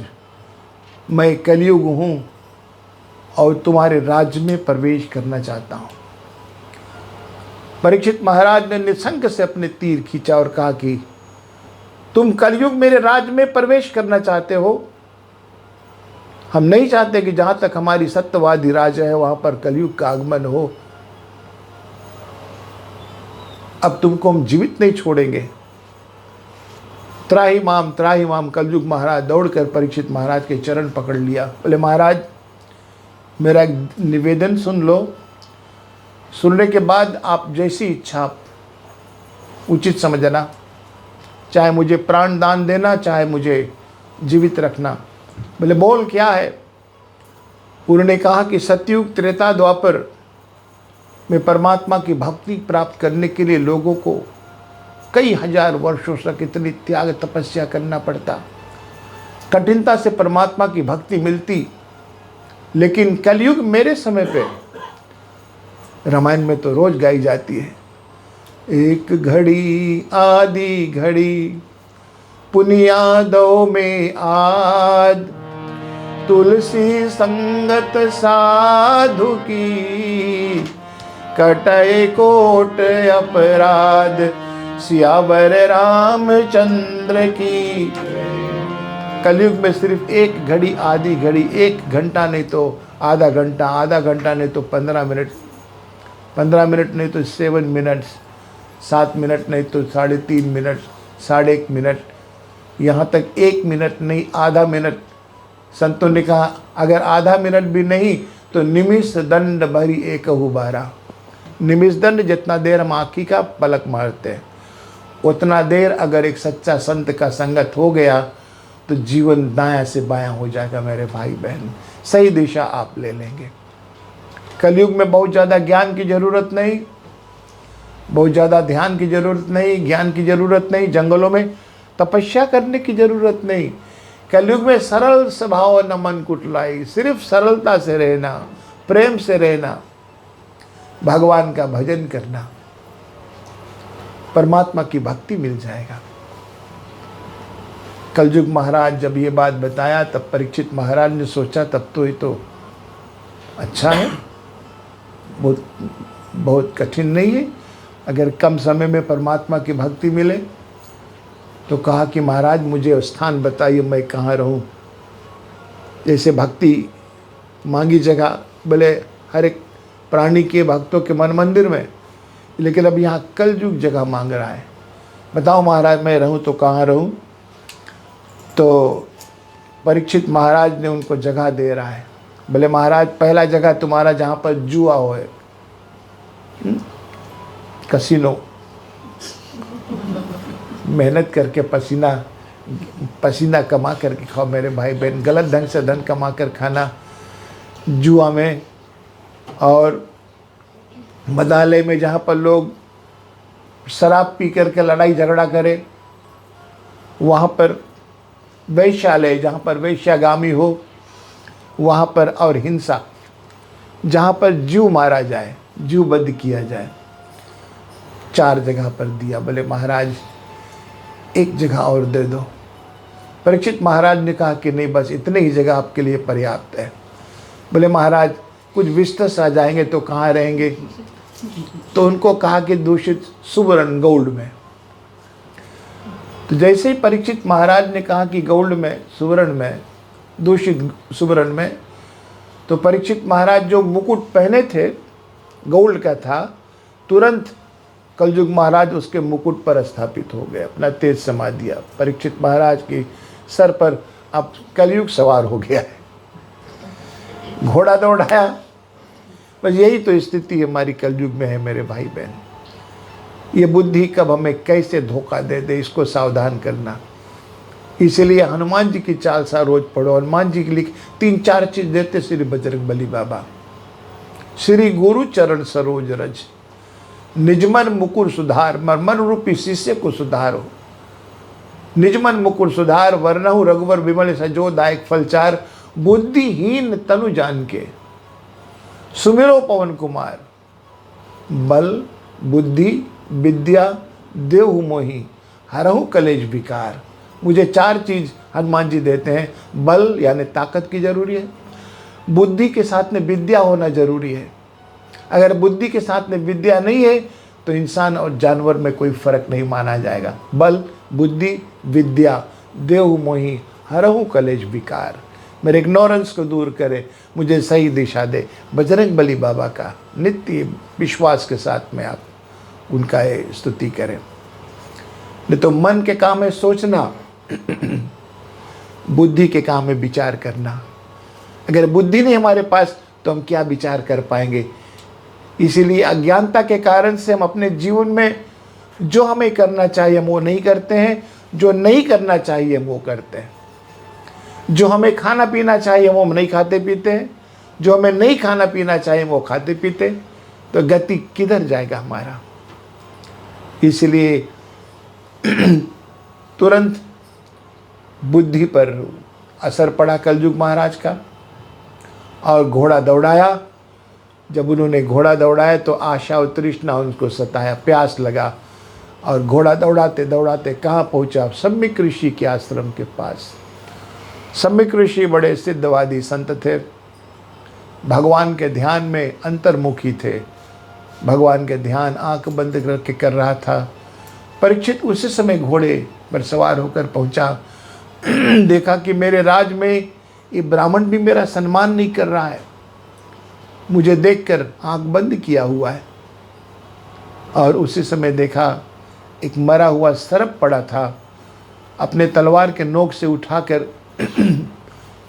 मैं कलयुग हूँ और तुम्हारे राज्य में प्रवेश करना चाहता हूँ। परीक्षित महाराज ने निसंक से अपने तीर खींचा और कहा कि तुम कलयुग मेरे राज्य में प्रवेश करना चाहते हो। हम नहीं चाहते कि जहाँ तक हमारी सत्यवादी राजा है वहाँ पर कलयुग का आगमन हो। अब तुमको हम जीवित नहीं छोड़ेंगे। त्राही माम कलयुग महाराज दौड़कर परीक्षित महाराज के चरण पकड़ लिया। बोले महाराज मेरा एक निवेदन सुन लो, सुनने के बाद आप जैसी इच्छा उचित समझना, चाहे मुझे प्राण दान देना, चाहे मुझे जीवित रखना। बोले बोल क्या है। उन्होंने कहा कि सतयुग त्रेता द्वापर में परमात्मा की भक्ति प्राप्त करने के लिए लोगों को कई हजार वर्षों तक इतनी त्याग तपस्या करना पड़ता, कठिनता से परमात्मा की भक्ति मिलती। लेकिन कलयुग मेरे समय पे, रामायण में तो रोज गाई जाती है, एक घड़ी आदि घड़ी पुनियादों में आद, तुलसी संगत साधु की कटय कोट अपराध, सियावर रामचंद्र की। कलयुग में सिर्फ एक घड़ी आधी घड़ी, 1 घंटा नहीं तो आधा घंटा, आधा घंटा नहीं तो 15 मिनट, 15 मिनट नहीं तो 7 मिनट्स, 7 मिनट नहीं तो 3.5 मिनट, 1.5 मिनट, यहाँ तक 1 मिनट नहीं आधा मिनट। संतों ने कहा अगर आधा मिनट भी नहीं तो निमिष दंड भरी एकहु बारा। निमिष दंड जितना देर हम आँखी का पलक मारते हैं, उतना देर अगर एक सच्चा संत का संगत हो गया तो जीवन दायां से बायां हो जाएगा। मेरे भाई बहन, सही दिशा आप ले लेंगे। कलयुग में बहुत ज़्यादा ज्ञान की ज़रूरत नहीं, बहुत ज़्यादा ध्यान की ज़रूरत नहीं, ज्ञान की ज़रूरत नहीं, जंगलों में तपस्या करने की ज़रूरत नहीं। कलयुग में सरल स्वभाव न मन कुटलाई, सिर्फ सरलता से रहना, प्रेम से रहना, भगवान का भजन करना, परमात्मा की भक्ति मिल जाएगा। कलयुग महाराज जब ये बात बताया तब परीक्षित महाराज ने सोचा तब तो ये तो अच्छा है, बहुत कठिन नहीं है, अगर कम समय में परमात्मा की भक्ति मिले। तो कहा कि महाराज मुझे स्थान बताइए, मैं कहाँ रहूँ। जैसे भक्ति मांगी जगह, बोले हर एक प्राणी के भक्तों के मन मंदिर में, लेकिन अब यहाँ कलयुग जगह मांग रहा है। बताओ महाराज मैं रहूँ तो कहाँ रहूँ। तो परीक्षित महाराज ने उनको जगह दे रहा है। बोले महाराज पहला जगह तुम्हारा जहाँ पर जुआ हो, कसिनो, मेहनत करके पसीना कमा करके खाओ मेरे भाई बहन, गलत ढंग से धन कमा कर खाना जुआ में और मदालय में, जहाँ पर लोग शराब पी करके लड़ाई झगड़ा करे, वहाँ पर वैश्यालय जहाँ पर वैश्यागामी हो वहाँ पर, और हिंसा जहाँ पर जीव मारा जाए, जीव बंद किया जाए, 4 जगह पर दिया। बोले महाराज एक जगह और दे दो। परीक्षित महाराज ने कहा कि नहीं बस इतने ही जगह आपके लिए पर्याप्त है। बोले महाराज कुछ विस्तृत आ जाएंगे तो कहाँ रहेंगे। तो उनको कहा कि दूषित सुवर्ण गोल्ड में। तो जैसे ही परीक्षित महाराज ने कहा कि गोल्ड में, सुवर्ण में, दूषित सुवर्ण में, तो परीक्षित महाराज जो मुकुट पहने थे गोल्ड का था, तुरंत कलयुग महाराज उसके मुकुट पर स्थापित हो गए, अपना तेज समा दिया। परीक्षित महाराज के सर पर अब कलयुग सवार हो गया है, घोड़ा दौड़ाया। बस यही तो स्थिति हमारी कलयुग में है मेरे भाई बहन। ये बुद्धि कब हमें कैसे धोखा दे दे, इसको सावधान करना। इसीलिए हनुमान जी की चालीसा रोज पढ़ो। हनुमान जी के लिए 3-4 चीज़ देते श्री बजरंग बली बाबा। श्री गुरु चरण सरोज रज, निजमन मुकुर सुधार, मन रूपी शिष्य को सुधारो। निजमन मुकुर सुधार, वर्णहु रघुवर विमल सजो दायक फलचार, बुद्धिहीन तनु जान के सुमिरो पवन कुमार। बल, बुद्धि, विद्या देहु मोहि हरहु कलेश विकार। मुझे 4 चीज़ हनुमान जी देते हैं। बल यानी ताकत की जरूरी है, बुद्धि के साथ में विद्या होना जरूरी है। अगर बुद्धि के साथ में विद्या नहीं है तो इंसान और जानवर में कोई फर्क नहीं माना जाएगा। बल, बुद्धि, विद्या, देहु मोहि हरहु कलेश विकार। मेरे इग्नोरेंस को दूर करे, मुझे सही दिशा दे। बजरंग बली बाबा का नित्य विश्वास के साथ में आप उनका स्तुति करें। नहीं तो मन के काम है सोचना, बुद्धि के काम है विचार करना। अगर बुद्धि नहीं हमारे पास तो हम क्या विचार कर पाएंगे। इसीलिए अज्ञानता के कारण से हम अपने जीवन में जो हमें करना चाहिए हम वो नहीं करते हैं, जो नहीं करना चाहिए हम वो करते हैं। जो हमें खाना पीना चाहिए वो हम नहीं खाते पीते हैं, जो हमें नहीं खाना पीना चाहिए वो खाते पीते। तो गति किधर जाएगा हमारा। इसलिए तुरंत बुद्धि पर असर पड़ा कलयुग महाराज का और घोड़ा दौड़ाया। जब उन्होंने घोड़ा दौड़ाया तो आशा और तृष्णा उनको सताया, प्यास लगा और घोड़ा दौड़ाते दौड़ाते कहाँ पहुँचा, सम्यक ऋषि के आश्रम के पास। सम्यक ऋषि बड़े सिद्धवादी संत थे, भगवान के ध्यान में अंतर्मुखी थे। भगवान के ध्यान आंख बंद करके कर रहा था। परीक्षित उसी समय घोड़े पर सवार होकर पहुंचा। देखा कि मेरे राज में ये ब्राह्मण भी मेरा सम्मान नहीं कर रहा है, मुझे देखकर आंख बंद किया हुआ है। और उसी समय देखा एक मरा हुआ सर्प पड़ा था, अपने तलवार के नोक से उठाकर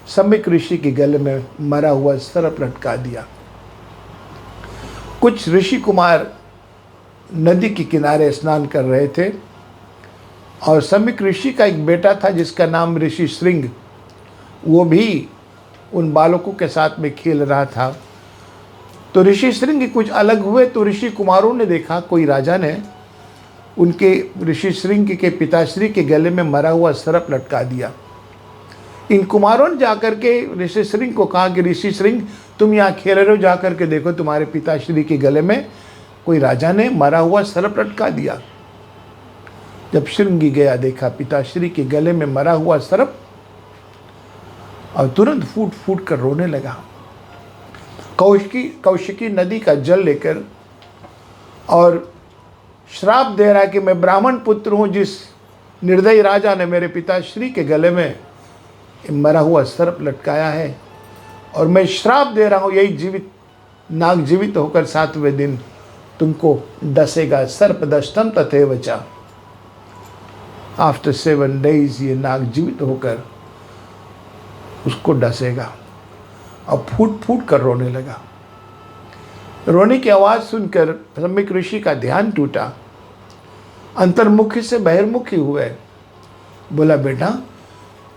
सम्यक ऋषि के गले में मरा हुआ सर्प लटका दिया। कुछ ऋषि कुमार नदी के किनारे स्नान कर रहे थे और सम्यक ऋषि का एक बेटा था जिसका नाम ऋषि श्रृंग, वो भी उन बालकों के साथ में खेल रहा था। तो ऋषि श्रृंग कुछ अलग हुए तो ऋषि कुमारों ने देखा कोई राजा ने उनके ऋषि श्रृंग के पिताश्री के गले में मरा हुआ सर्प लटका दिया। इन कुमारों ने जाकर के ऋषि श्रृंग को कहा कि ऋषि श्रृंग तुम यहाँ खेल रहे हो, जाकर के देखो तुम्हारे पिताश्री के गले में कोई राजा ने मरा हुआ सर्प लटका दिया। जब श्रृंगी गया देखा पिताश्री के गले में मरा हुआ सर्प और तुरंत फूट फूट कर रोने लगा। कौशिकी नदी का जल लेकर और श्राप दे रहा है कि मैं ब्राह्मण पुत्र हूँ, जिस निर्दयी राजा ने मेरे पिताश्री के गले में मरा हुआ सर्प लटकाया है, और मैं श्राप दे रहा हूँ यही जीवित नाग जीवित होकर 7वें दिन तुमको डसेगा। सर्प दष्टम तथैव च। आफ्टर 7 days ये नाग जीवित होकर उसको डसेगा। और फूट फूट कर रोने लगा। रोने की आवाज़ सुनकर सम्यक ऋषि का ध्यान टूटा, अंतर्मुखी से बहिर्मुखी हुए। बोला बेटा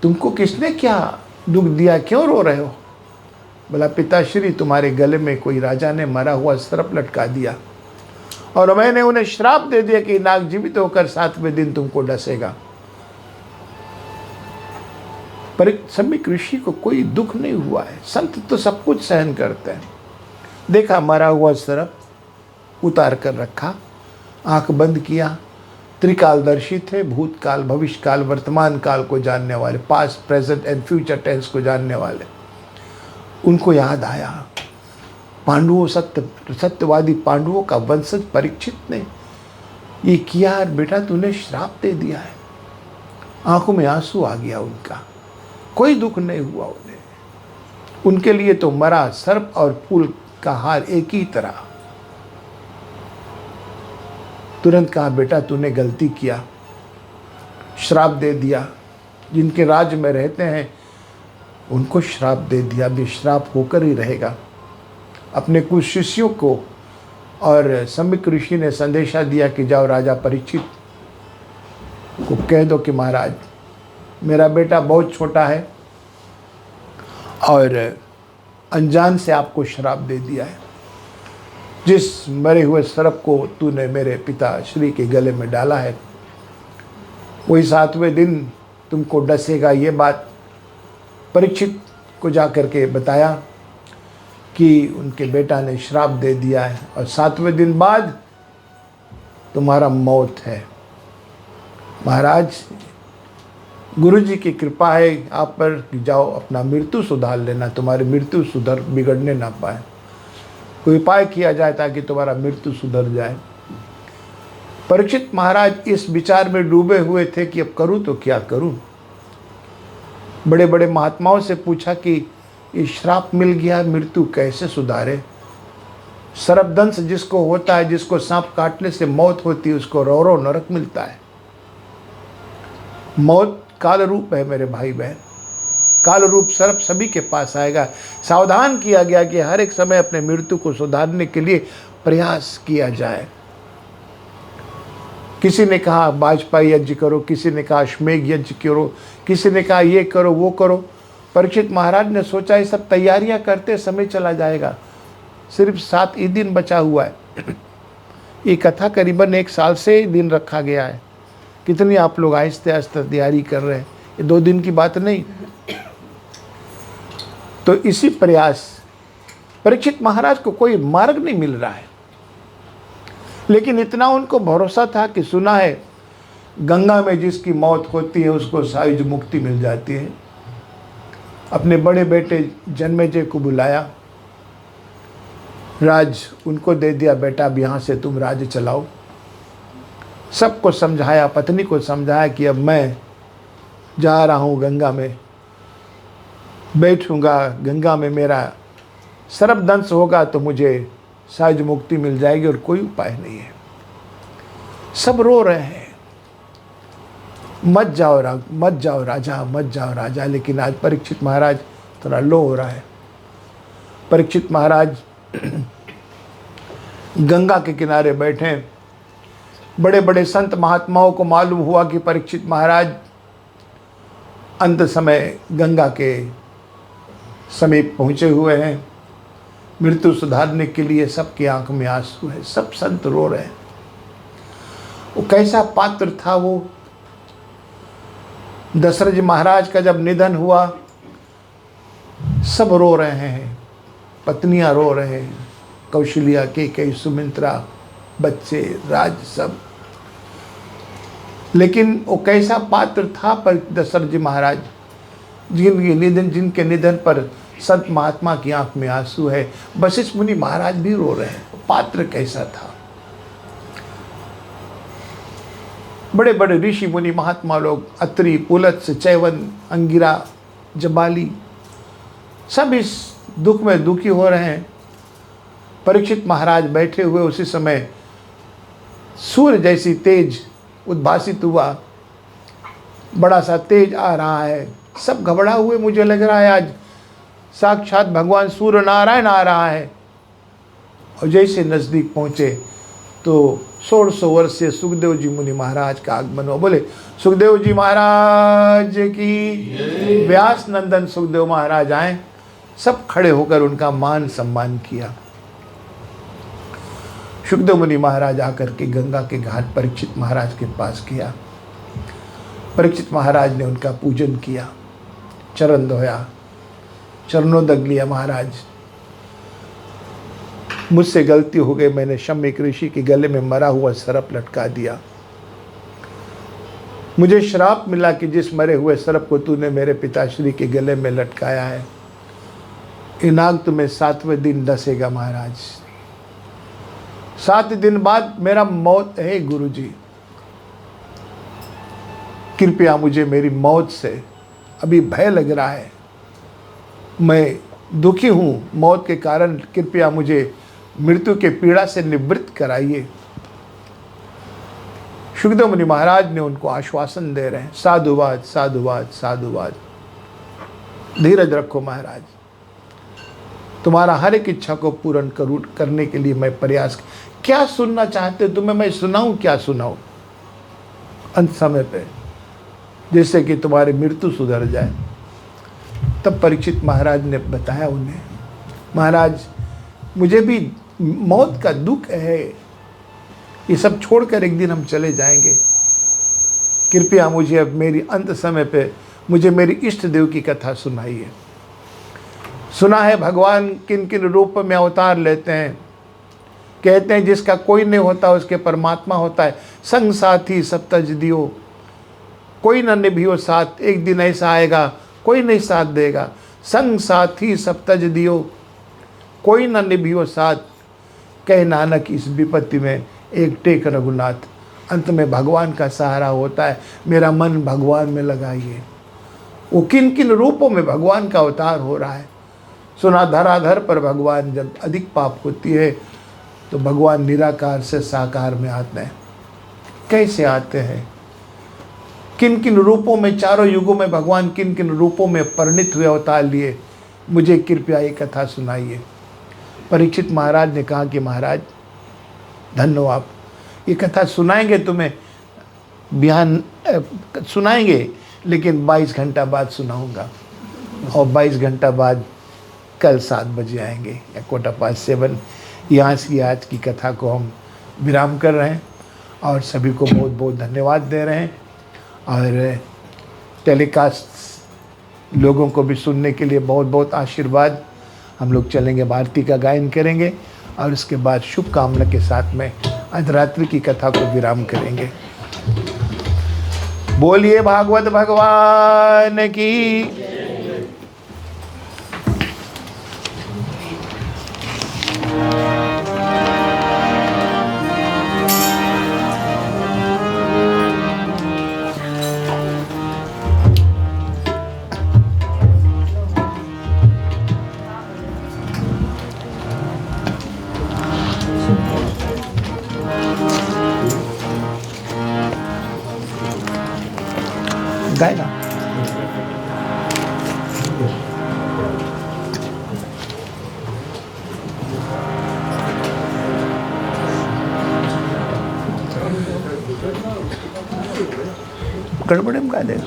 तुमको किसने क्या दुख दिया, क्यों रो रहे हो। बोला पिताश्री तुम्हारे गले में कोई राजा ने मरा हुआ सर्प लटका दिया और मैंने उन्हें श्राप दे दिया कि नाग जीवित होकर 7वें दिन तुमको डसेगा। पर सम्यक ऋषि को कोई दुख नहीं हुआ है। संत तो सब कुछ सहन करते हैं। देखा मरा हुआ सर्प उतार कर रखा, आंख बंद किया। त्रिकालदर्शी थे, भूतकाल भविष्यकाल वर्तमान काल को जानने वाले, past present and future tense को जानने वाले। उनको याद आया पांडवों सत्यवादी पांडवों का वंशज परीक्षित ने ये किया है बेटा, तूने श्राप दे दिया है। आंखों में आंसू आ गया उनका, कोई दुख नहीं हुआ उन्हें। उनके लिए तो मरा सर्प और फूल का हार एक ही तरह। तुरंत कहा बेटा तूने गलती किया, श्राप दे दिया। जिनके राज्य में रहते हैं उनको श्राप दे दिया, भी श्राप होकर ही रहेगा। अपने कुछ शिष्यों को और सम्यक ऋषि ने संदेशा दिया कि जाओ राजा परीक्षित को कह दो कि महाराज मेरा बेटा बहुत छोटा है और अनजान से आपको श्राप दे दिया है। जिस मरे हुए सर्प को तूने मेरे पिता श्री के गले में डाला है वही 7वें दिन तुमको डसेगा। ये बात परीक्षित को जाकर के बताया कि उनके बेटा ने श्राप दे दिया है और 7वें दिन बाद तुम्हारा मौत है। महाराज, गुरु जी की कृपा है आप पर कि जाओ अपना मृत्यु सुधार लेना, तुम्हारी मृत्यु सुधर बिगड़ने ना पाए। कोई उपाय किया जाए ताकि तुम्हारा मृत्यु सुधर जाए। परीक्षित महाराज इस विचार में डूबे हुए थे कि अब करूं तो क्या करूं। बड़े बड़े महात्माओं से पूछा कि ये श्राप मिल गया, मृत्यु कैसे सुधारे। सर्पदंश जिसको होता है, जिसको सांप काटने से मौत होती है, उसको रो रो नरक मिलता है। मौत काल रूप है मेरे भाई बहन, काल रूप सर्प सभी के पास आएगा। सावधान किया गया कि हर एक समय अपने मृत्यु को सुधारने के लिए प्रयास किया जाए। किसी ने कहा वाजपेयी यज्ञ करो, किसी ने कहा अश्वमेघ यज्ञ करो, किसी ने कहा ये करो वो करो। परीक्षित महाराज ने सोचा ये सब तैयारियां करते समय चला जाएगा, सिर्फ 7 ही दिन बचा हुआ है। ये कथा करीबन 1 साल से दिन रखा गया है। कितनी आप लोग आहिस्ते आहिस्ते तैयारी कर रहे हैं, ये 2 दिन की बात नहीं। तो इसी प्रयास, परीक्षित महाराज को कोई मार्ग नहीं मिल रहा है, लेकिन इतना उनको भरोसा था कि सुना है गंगा में जिसकी मौत होती है उसको सायुज मुक्ति मिल जाती है। अपने बड़े बेटे जन्मेजय को बुलाया, राज उनको दे दिया, बेटा अब यहाँ से तुम राज्य चलाओ। सबको समझाया, पत्नी को समझाया कि अब मैं जा रहा हूँ गंगा में, बैठूँगा गंगा में, मेरा सर्पदंश होगा तो मुझे सहज मुक्ति मिल जाएगी और कोई उपाय नहीं है। सब रो रहे हैं, मत जाओ राजा, मत जाओ राजा। लेकिन आज परीक्षित महाराज थोड़ा लो हो रहा है। परीक्षित महाराज गंगा के किनारे बैठे। बड़े बड़े संत महात्माओं को मालूम हुआ कि परीक्षित महाराज अंत समय गंगा के समीप पहुँचे हुए हैं। मृत्यु सुधारने के लिए सबकी आंख में आंसू है, सब संत रो रहे हैं। वो कैसा पात्र था वो। दशरथ जी महाराज का जब निधन हुआ सब रो रहे हैं, पत्नियां रो रहे हैं, कौशल्या, कैकेयी, सुमित्रा, बच्चे, राज सब। लेकिन वो कैसा पात्र था पर दशरथ जी महाराज, जिनके निधन पर संत महात्मा की आंख में आंसू है। वशिष्ठ मुनि महाराज भी रो रहे हैं। पात्र कैसा था। बड़े बड़े ऋषि मुनि महात्मा लोग, अत्रि, पुलत्स्य, चैवन, अंगिरा, जबाली, सब इस दुख में दुखी हो रहे हैं। परीक्षित महाराज बैठे हुए उसी समय सूर्य जैसी तेज उद्भासित हुआ, बड़ा सा तेज आ रहा है। सब घबरा हुए, मुझे लग रहा है आज साक्षात भगवान सूर्य नारायण आ रहा है। और जैसे नज़दीक पहुँचे तो 1600 वर्षीय सुखदेव जी मुनि महाराज का आगमन हो। बोले सुखदेव जी महाराज की। व्यास नंदन सुखदेव महाराज आए, सब खड़े होकर उनका मान सम्मान किया। सुखदेव मुनि महाराज आकर के गंगा के घाट परीक्षित महाराज के पास किया। परीक्षित महाराज ने उनका पूजन किया, चरण धोया, चरणोदक लिया। महाराज मुझसे गलती हो गई, मैंने शम्यक ऋषि के गले में मरा हुआ सर्प लटका दिया। मुझे श्राप मिला कि जिस मरे हुए सर्प को तूने मेरे पिताश्री के गले में लटकाया है, ये नाग तुम्हें 7वें दिन डसेगा। महाराज 7 दिन बाद मेरा मौत है। गुरुजी कृपया मुझे मेरी मौत से अभी भय लग रहा है, मैं दुखी हूँ मौत के कारण, कृपया मुझे मृत्यु के पीड़ा से निवृत्त कराइए। सुखदेव मुनि महाराज ने उनको आश्वासन दे रहे हैं, साधुवाद साधुवाद साधुवाद, धीरज रखो महाराज, तुम्हारा हर एक इच्छा को पूर्ण करने के लिए मैं प्रयास। क्या सुनना चाहते तुम्हें मैं सुनाऊं, क्या सुनाऊं अंत समय पे, जिससे कि तुम्हारी मृत्यु सुधर जाए। तब परीक्षित महाराज ने बताया उन्हें, महाराज मुझे भी मौत का दुख है, ये सब छोड़कर एक दिन हम चले जाएंगे, कृपया मुझे अब मेरी अंत समय पे मुझे मेरी इष्ट देव की कथा सुनाइए। सुना है भगवान किन किन रूप में अवतार लेते हैं, कहते हैं जिसका कोई नहीं होता उसके परमात्मा होता है। संग साथी सब तज दियो, कोई न निभियो साथ, एक दिन ऐसा आएगा कोई नहीं साथ देगा। संग साथी सब तज दियो, कोई न निभियो साथ, कह नानक इस विपत्ति में एक टेक रघुनाथ। अंत में भगवान का सहारा होता है। मेरा मन भगवान में लगाइए। वो किन किन रूपों में भगवान का अवतार हो रहा है। सुना धराधर पर भगवान जब अधिक पाप होती है तो भगवान निराकार से साकार में आते हैं। कैसे आते हैं, किन किन रूपों में, चारों युगों में भगवान किन किन रूपों में परिणित हुए अवतार लिए, मुझे कृपया ये कथा सुनाइए। परीक्षित महाराज ने कहा कि महाराज धन्य आप, ये कथा सुनाएंगे तुम्हें, बिहान सुनाएंगे लेकिन 22 घंटा बाद सुनाऊंगा, और 22 घंटा बाद कल 7 बजे आएंगे या 7:15। यहाँ से आज की कथा को हम विराम कर रहे हैं और सभी को बहुत बहुत धन्यवाद दे रहे हैं। और टेलीकास्ट लोगों को भी सुनने के लिए बहुत बहुत आशीर्वाद। हम लोग चलेंगे, भारती का गायन करेंगे और उसके बाद शुभकामना के साथ में अर्धरात्रि की कथा को विराम करेंगे। बोलिए भागवत भगवान की। गाएगा गड़बड़े में गा देगा।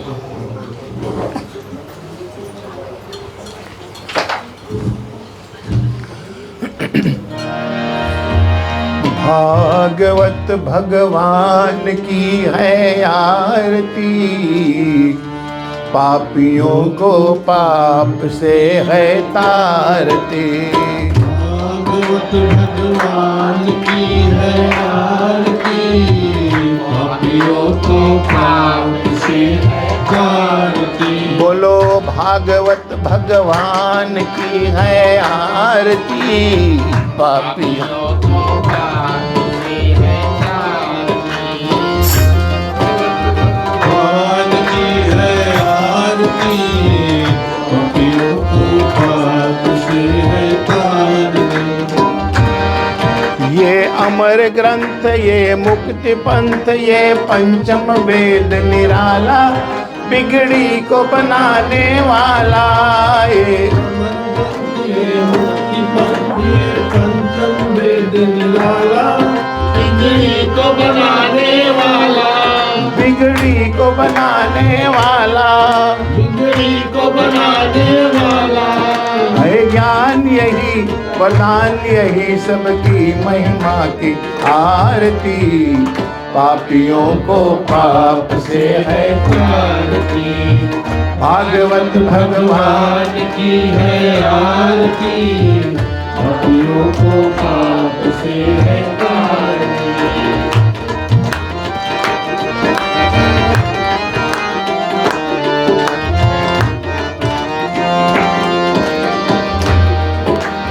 भागवत भगवान की है आरती, पापियों को पाप से है तारती। भागवत भगवान की है आरती, पापियों को पाप से तारती। बोलो भागवत भगवान की है आरती, पापियों को पाप से है तारती। भगवान की है आरती, पापियों को पाप से है तारती। ये अमर ग्रंथ, ये मुक्ति पंथ, ये पंचम वेद निराला, बिगड़ी को बनाने वाला। ये मुक्ति पंथ, ये पंचम वेद निराला, बिगड़ी को बनाने वाला। बिगड़ी को बनाने वाला, बिगड़ी को बनाने वाला। है ज्ञान यही वरदान, यही सबकी महिमा की आरती, पापियों को पाप से है तारती। भागवत भगवान की है आरती, पापियों को पाप से है तारती।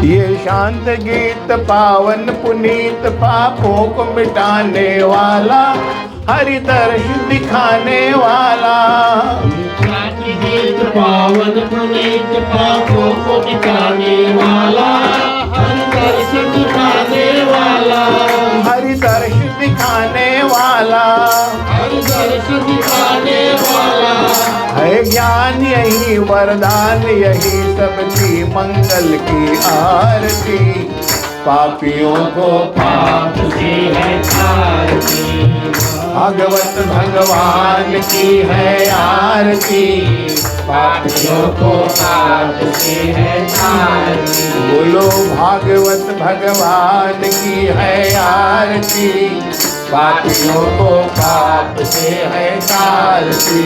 ये शांत गीत पावन पुनीत, पापों को मिटाने वाला, हरि दर्श दिखाने वाला। शांत गीत पावन पुनीत, पापों को मिटाने वाला, हरि दर्श दिखाने वाला। हरि दर्श दिखाने वाला, हरि दर्श दिखाने वाला। है ज्ञान यही वरदान, यही सबकी मंगल की आरती, पापियों को पाप से है तारती। भागवत भगवान की है आरती, पापियों को पाप से है तारती। बोलो भागवत भगवान की है आरती, पापियों को पाप से है तारती।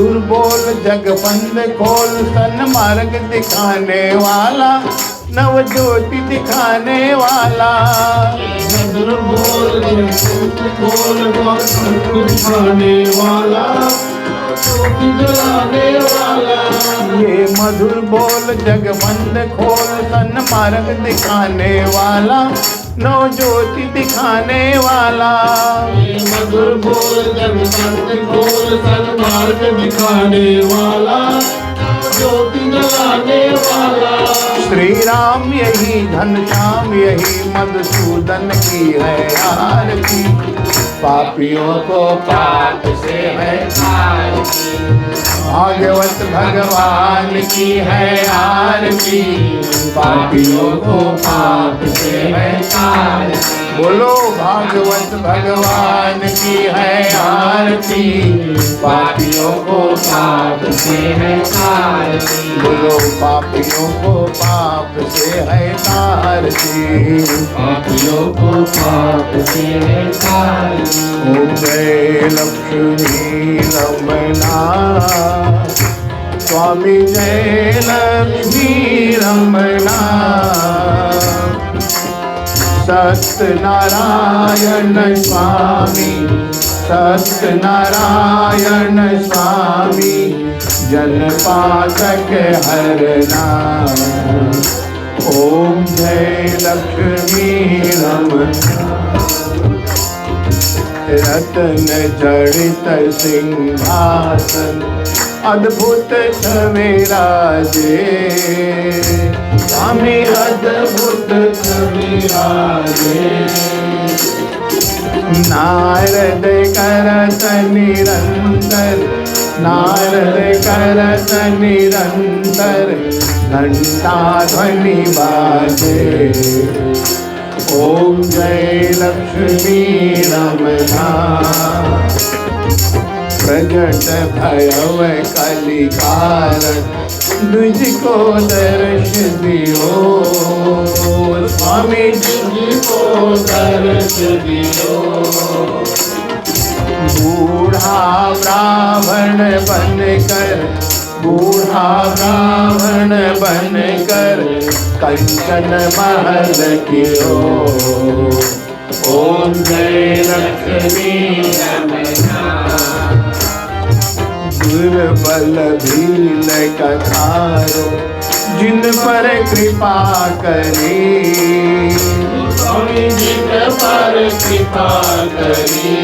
मधुर बोल जगबंद खोल, सन्मार्ग दिखाने वाला, नव ज्योति दिखाने वाला। मधुर बोल जगबंद खोल, दिखाने वाला, ज्योति जलाने वाला। ये मधुर बोल जगबंद खोल, सन्मार्ग दिखाने वाला, नव ज्योति दिखाने वाला। ये मधुर बोल जगबंद खोल, सन्मार्ग दिखाने वाला, ज्योति जलाने वाला। श्री राम यही घनश्याम यही मधुसूदन की है आरती, पापियों को पाप से है आरती। भागवत भगवान की है आरती, पापियों को पाप से है आरती। बोलो भागवत भगवान की है आरती, पापियों को पाप से है आरती। बोलो पापियों को पाप से है आरती, पापियों को पाप से है आरती। ओम जय लक्ष्मी रमना, स्वामी जय लक्ष्मी रमना। सत्यनारायण स्वामी, सत्यनारायण स्वामी, जन पातक हरना। ओम जय लक्ष्मी रमना। रत्न जड़ित सिंहासन, अद्भुत छवि राजे, स्वामी अद्भुत छवि राजे। नारद करत निरंतर, नारद करत निरंतर, घंटा ध्वनि बाजे। ओम जय लक्ष्मी रमना। प्रगट भयव कलिकारक, तुझको दर्श दियो, स्वामी तुझको दर्श दियो। बूढ़ा ब्राह्मण बनकर, बूढ़ा ब्राह्मण बनकर, कंचन महल कियो। ओम जय लक्ष्मी रमना। दुर्बल भील कथारो, जिन पर कृपा करी, स्वामी जिन पर कृपा करी।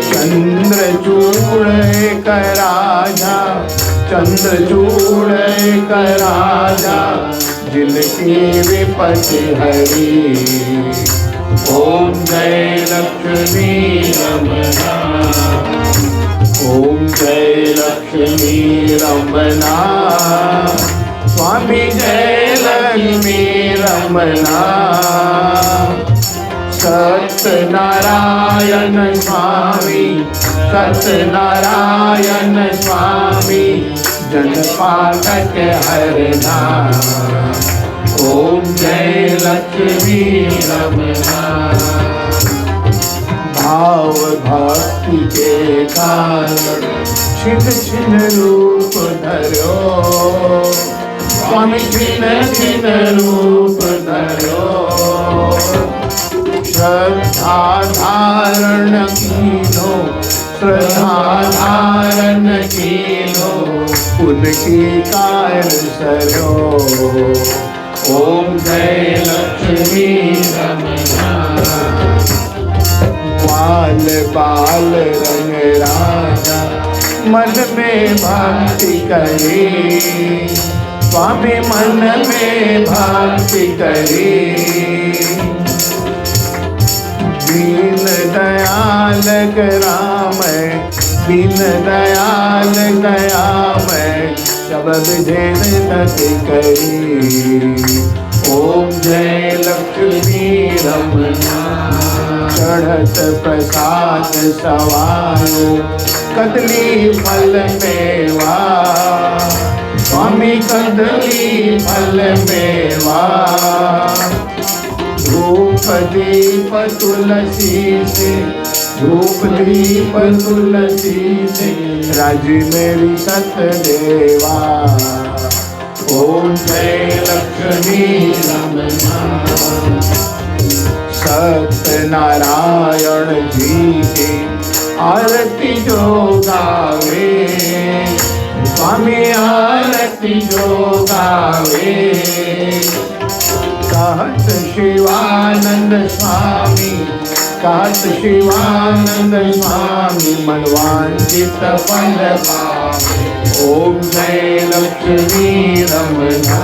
चंद्रचूड़ एक राजा, चंद्रचूड़ एक राजा, जिनकी विपत्ति हरी। ओम जय लक्ष्मी रमना। ओम जय लक्ष्मी रमना। स्वामी जय लक्ष्मी रमना। सत्यनारायण स्वामी, सत्यनारायण स्वामी, जन पातक हरना। ओम जय लक्ष्मी रमना। भाव भक्ति के कारण छिन छिन रूप धरो, स्वामी छिन छिन रूप धरो। श्रद्धा धारण कीनो, श्रद्धा धारण कीनो, उनकी कार सरो। ओम जय लक्ष्मी रमना। बाल बाल रंग राजा, मन में भक्ति करी, स्वामी मन में भक्ति करी। दीन दयाल राम, दीन दयाल दयाम, सब विधेन नति करी। ओम जय लक्ष्मी रमना। चढ़त प्रसाद सवारो, कदली फल मेवा, स्वामी कदली फल मेवा। धूप दीप तुलसी से, धूप दीप तुलसी से राजी मेरी सतदेवा। ओम जय लक्ष्मी रमना। सत्यनारायण जी की आरती जो गावे, स्वामी आरती जो गावे। कहत शिवानंद स्वामी, कहत शिवानंद स्वामी, मनवांचित फल पावे। ओम जय लक्ष्मी रमना।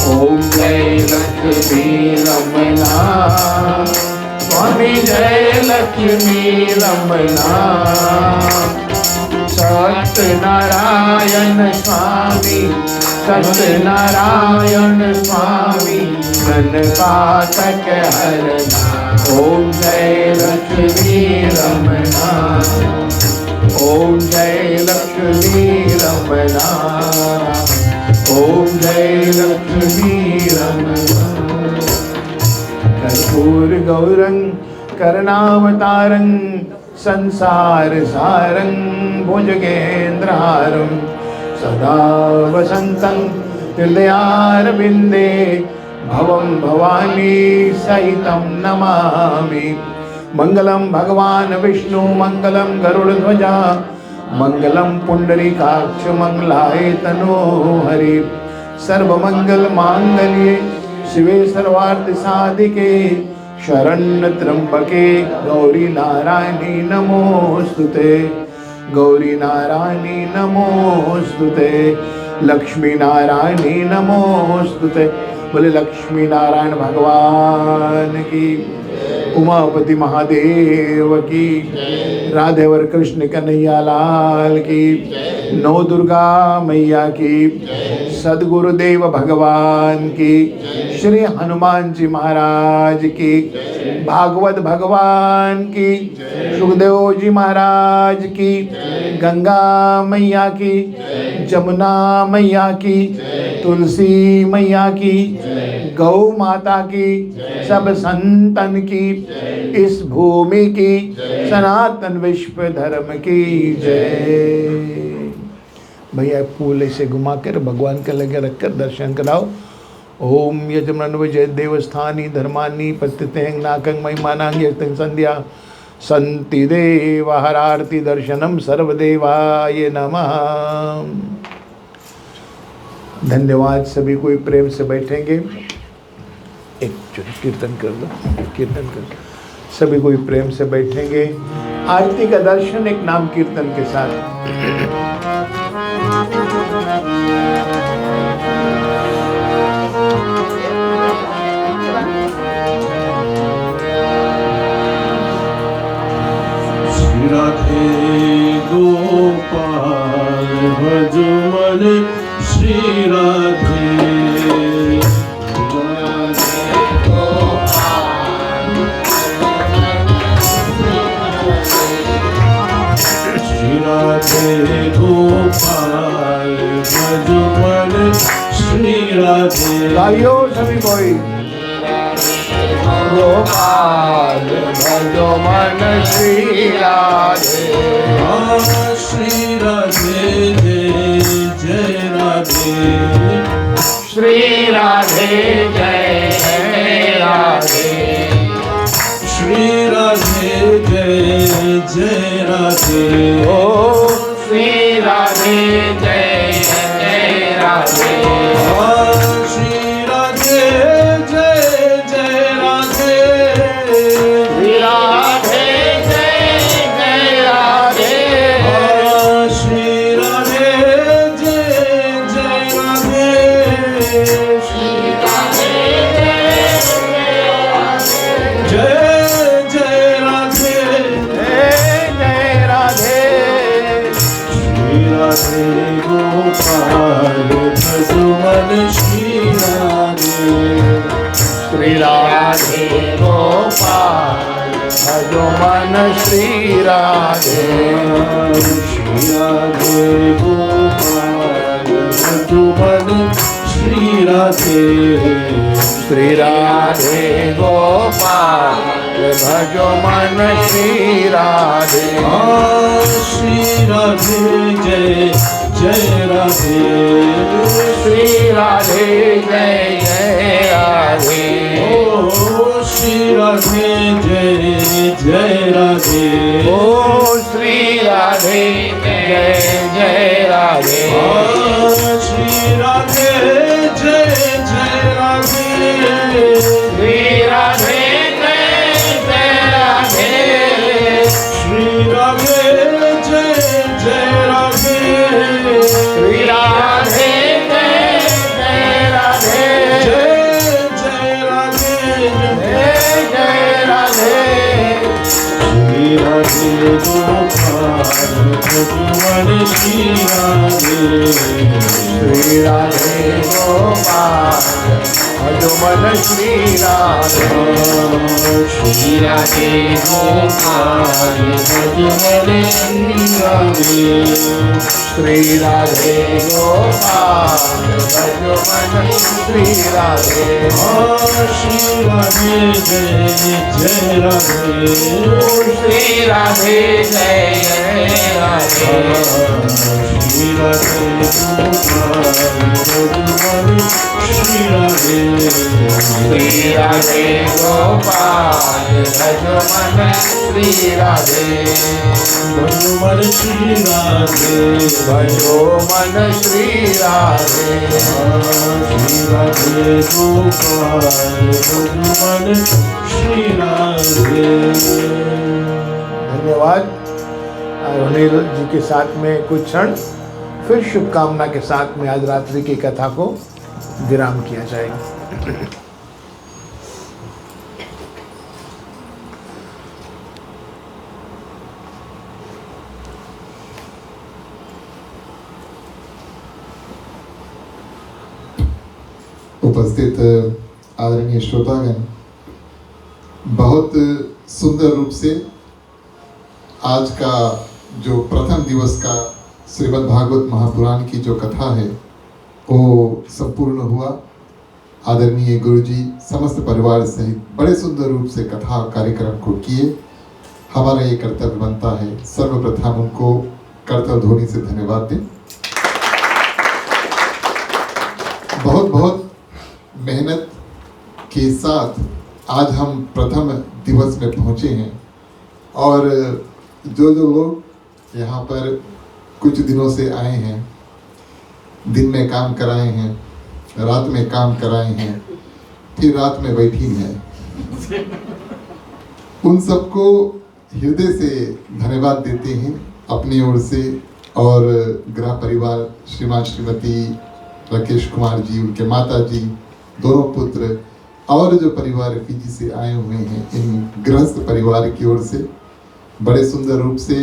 ओम जय लक्ष्मी रमना। स्वामी जय लक्ष्मी रमना। सत्यनारायण स्वामी, सत्यनारायण स्वामी, मन पातक हरना। ओम जय लक्ष्मी रमना। ओम जय लक्ष्मी रमना। ओम जय लक्ष्मी रमना। कर्पूर गौरं करुणावतारं, संसार सारं भुजगेन्द्रहारं, सदा वसन्तं हृदयारविन्दे, भवं भवानी सहितं नमामि। मंगलम भगवान विष्णु, मंगलम गरुड़ध्वजा, मंगलम पुंडरीकाक्ष, मंगलाय तनोहरि। सर्वमंगल मांगल्ये शिवे सर्वार्थ साधिके, शरण्य त्र्यंबके गौरी नारायणी नमोस्तुते। गौरी नारायणी नमोस्तुते। लक्ष्मी नारायणी नमोस्तुते। बोले लक्ष्मी नारायण भगवान की, उमापति महादेव की, राधेवर कृष्ण कन्हैया लाल की, नौ दुर्गा मैया की, सदगुरुदेव भगवान की, श्री हनुमान जी महाराज की, भागवत भगवान की, सुखदेव जी महाराज की, गंगा मैया की, जमुना मैया की, तुलसी मैया की, गौ माता की, सब संतन की, इस भूमि की, सनातन विश्व धर्म की जय। भैया फूल ऐसे घुमा कर भगवान के लगे रखकर दर्शन कराओ। ओम यजमान विजय देवस्थानी धर्मानी पतितें नाकंग महिमानांग संध्या संति देव हरारती दर्शनम सर्वदेवाय नमः। धन्यवाद। सभी कोई प्रेम से बैठेंगे। एक कीर्तन कर दो, कीर्तन कर दो। सभी कोई प्रेम से बैठेंगे। आरती का दर्शन एक नाम कीर्तन के साथ। राधे गोपाल भज मन श्री राधे। श्री राधे गोपाल भज मन श्री राधे। गाइयो सभी कोई। गोपाल भजो मन श्री राधे। श्री राधे जय जय राधे। श्री राधे जय जय राधे। श्री राधे जय जय राधे। ओ श्री राधे जय जय राधे। श्री राधे जय जय राधे। श्री राधे जय जय राधे। श्री राधे जय जय राधे। श्री राधे जय जय राधे। जय जय राधे। जय जय राधे। श्री राधे गोपाल भज मन श्री राधे। श्री राधे गोपाल भजो मन श्री राधे। श्री राधे गोपाल भज मन श्री राधे। श्री राधे गोपाल भजो मन श्री राधे। श्री राधे जय जय राधे, श्री राधे जय जय राधे। ओ श्री राधे जय जय राधे, ओ श्री राधे जय जय राधे। श्री राधे जय जय राधे, श्री राधे जय जय राधे। श्री राधे जय जय राधे, श्री राधे जय जय राधे। जय जय राधे, जय जय राधे। श्री राधे गोपाल भगवान श्री राधे, श्री राधे गोपाल भजो मन श्री राधे। श्री राधे गोपाल भगवान श्री राधे, श्री राधे गोपाल भजो मन श्री राधे। श्री राधे जय जय राधे, श्री राधे जय जय राधे। श्री राधे गोपाल भगवान श्री राधे, श्री राधे गोपाल भजो मन श्री राधे। भगवान श्री राधे, भजो मन श्री राधे। श्री राधे गोपाल भगवान श्री राधे। धन्यवाद। अनिल जी के साथ में कुछ क्षण फिर शुभकामना के साथ में आज रात्रि की कथा को विराम किया जाएगा। उपस्थित आदरणीय श्रोतागण, बहुत सुंदर रूप से आज का जो प्रथम दिवस का श्रीमद् भागवत महापुराण की जो कथा है वो संपूर्ण हुआ। आदरणीय गुरुजी समस्त परिवार सहित बड़े सुंदर रूप से कथा कार्यक्रम को किए। हमारा ये कर्तव्य बनता है सर्वप्रथम उनको कर्तव्य ध्वनि से धन्यवाद दें। बहुत बहुत मेहनत के साथ आज हम प्रथम दिवस में पहुंचे हैं और जो लोग यहाँ पर कुछ दिनों से आए हैं, दिन में काम कराए हैं, रात में काम कराए हैं, फिर रात में बैठी हैं, उन सबको हृदय से धन्यवाद देते हैं अपनी ओर से। और गृह परिवार श्रीमान श्रीमती राकेश कुमार जी, उनके माता जी, दोनों पुत्र और जो परिवार फीजी से आए हुए हैं, इन गृहस्थ परिवार की ओर से बड़े सुंदर रूप से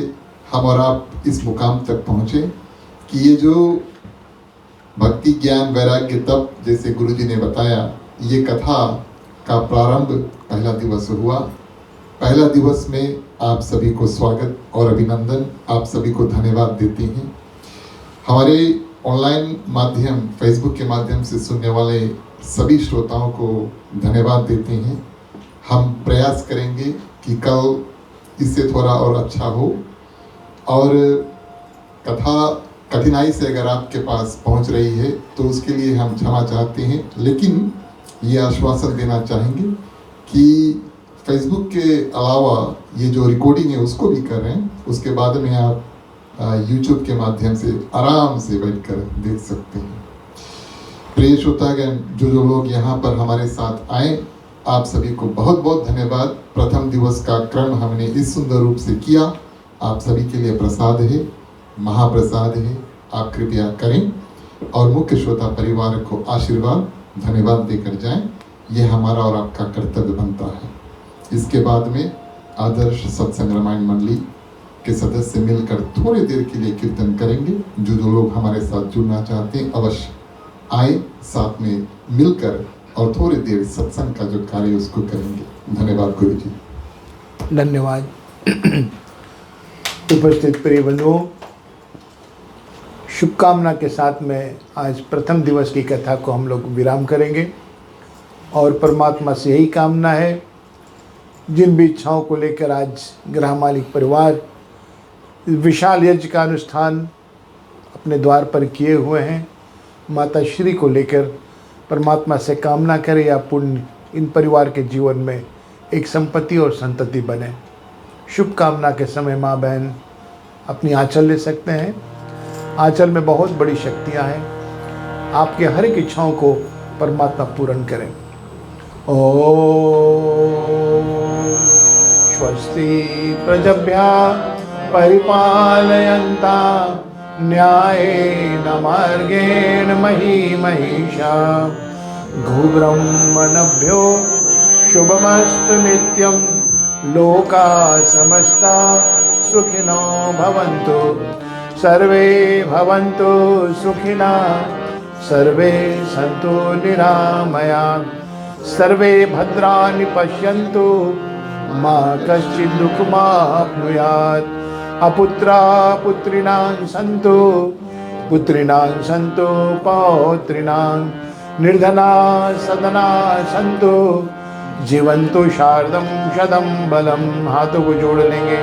हम और आप इस मुकाम तक पहुँचे कि ये जो भक्ति ज्ञान वैराग्य तप जैसे गुरुजी ने बताया, ये कथा का प्रारंभ पहला दिवस हुआ। पहला दिवस में आप सभी को स्वागत और अभिनंदन, आप सभी को धन्यवाद देते हैं। हमारे ऑनलाइन माध्यम फेसबुक के माध्यम से सुनने वाले सभी श्रोताओं को धन्यवाद देते हैं। हम प्रयास करेंगे कि कल इससे थोड़ा और अच्छा हो और कथा कठिनाई से अगर आपके पास पहुंच रही है तो उसके लिए हम क्षमा चाहते हैं, लेकिन ये आश्वासन देना चाहेंगे कि फेसबुक के अलावा ये जो रिकॉर्डिंग है उसको भी कर रहे हैं, उसके बाद में आप यूट्यूब के माध्यम से आराम से बैठकर देख सकते हैं। प्रिय श्रोतागण, जो लोग यहाँ पर हमारे साथ आए, आप सभी को बहुत बहुत धन्यवाद। प्रथम दिवस का क्रम हमने इस सुंदर रूप से किया। आप सभी के लिए प्रसाद है, महाप्रसाद है, आप कृपया करें और मुख्य श्रोता परिवार को आशीर्वाद धन्यवाद देकर जाएं। ये हमारा और आपका कर्तव्य बनता है। इसके बाद में आदर्श सत्संग रामायण मंडली के सदस्य मिलकर थोड़ी देर के लिए कीर्तन करेंगे। जो लोग हमारे साथ जुड़ना चाहते हैं अवश्य आए, साथ में मिलकर और थोड़ी देर सत्संग का जो कार्य उसको करेंगे। धन्यवाद गुरु जी। धन्यवाद। उपस्थित प्रिय बंधुओं, शुभकामना के साथ में आज प्रथम दिवस की कथा को हम लोग विराम करेंगे और परमात्मा से यही कामना है जिन भी इच्छाओं को लेकर आज गृह मालिक परिवार विशाल यज्ञ का अनुष्ठान अपने द्वार पर किए हुए हैं, माता श्री को लेकर परमात्मा से कामना करें या पुण्य इन परिवार के जीवन में एक संपत्ति और संतति बने। शुभ कामना के समय माँ बहन अपनी आंचल ले सकते हैं। आंचल में बहुत बड़ी शक्तियाँ हैं। आपके हर एक इच्छाओं को परमात्मा पूर्ण करें। ओम स्वस्ति प्रजभ्यः परिपालयन्ता न्यायेन मार्गेण मही महिषा गोब्राह्मणभ्यो शुभमस्तु नित्यं लोका समस्ता सुखिनो भवन्तु सर्वे भवन्तु सुखिना सर्वे सन्तु निरामया सर्वे भद्राणि पश्यन्तु मा कश्चित् दुःखमाप्नुयात् अपुत्रा पुत्रिणां सन्तु पुत्रिणां सन्तु पौत्रिणां निर्धना सदना सन्तु जीवन्तु शारदं शतं बलं। हाथों को जोड़ लेंगे।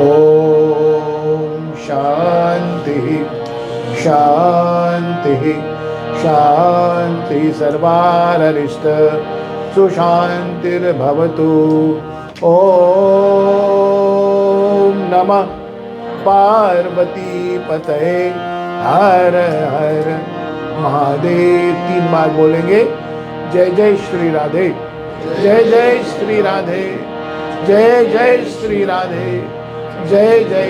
ओम शांति शांति शांति सर्वारिष्ट सुशांतिर्भवतु। ओम नमः पार्वती पतये हर हर महादेव। 3 बार बोलेंगे। जय जय श्री राधे, जय जय श्री राधे, जय जय श्री राधे, जय जय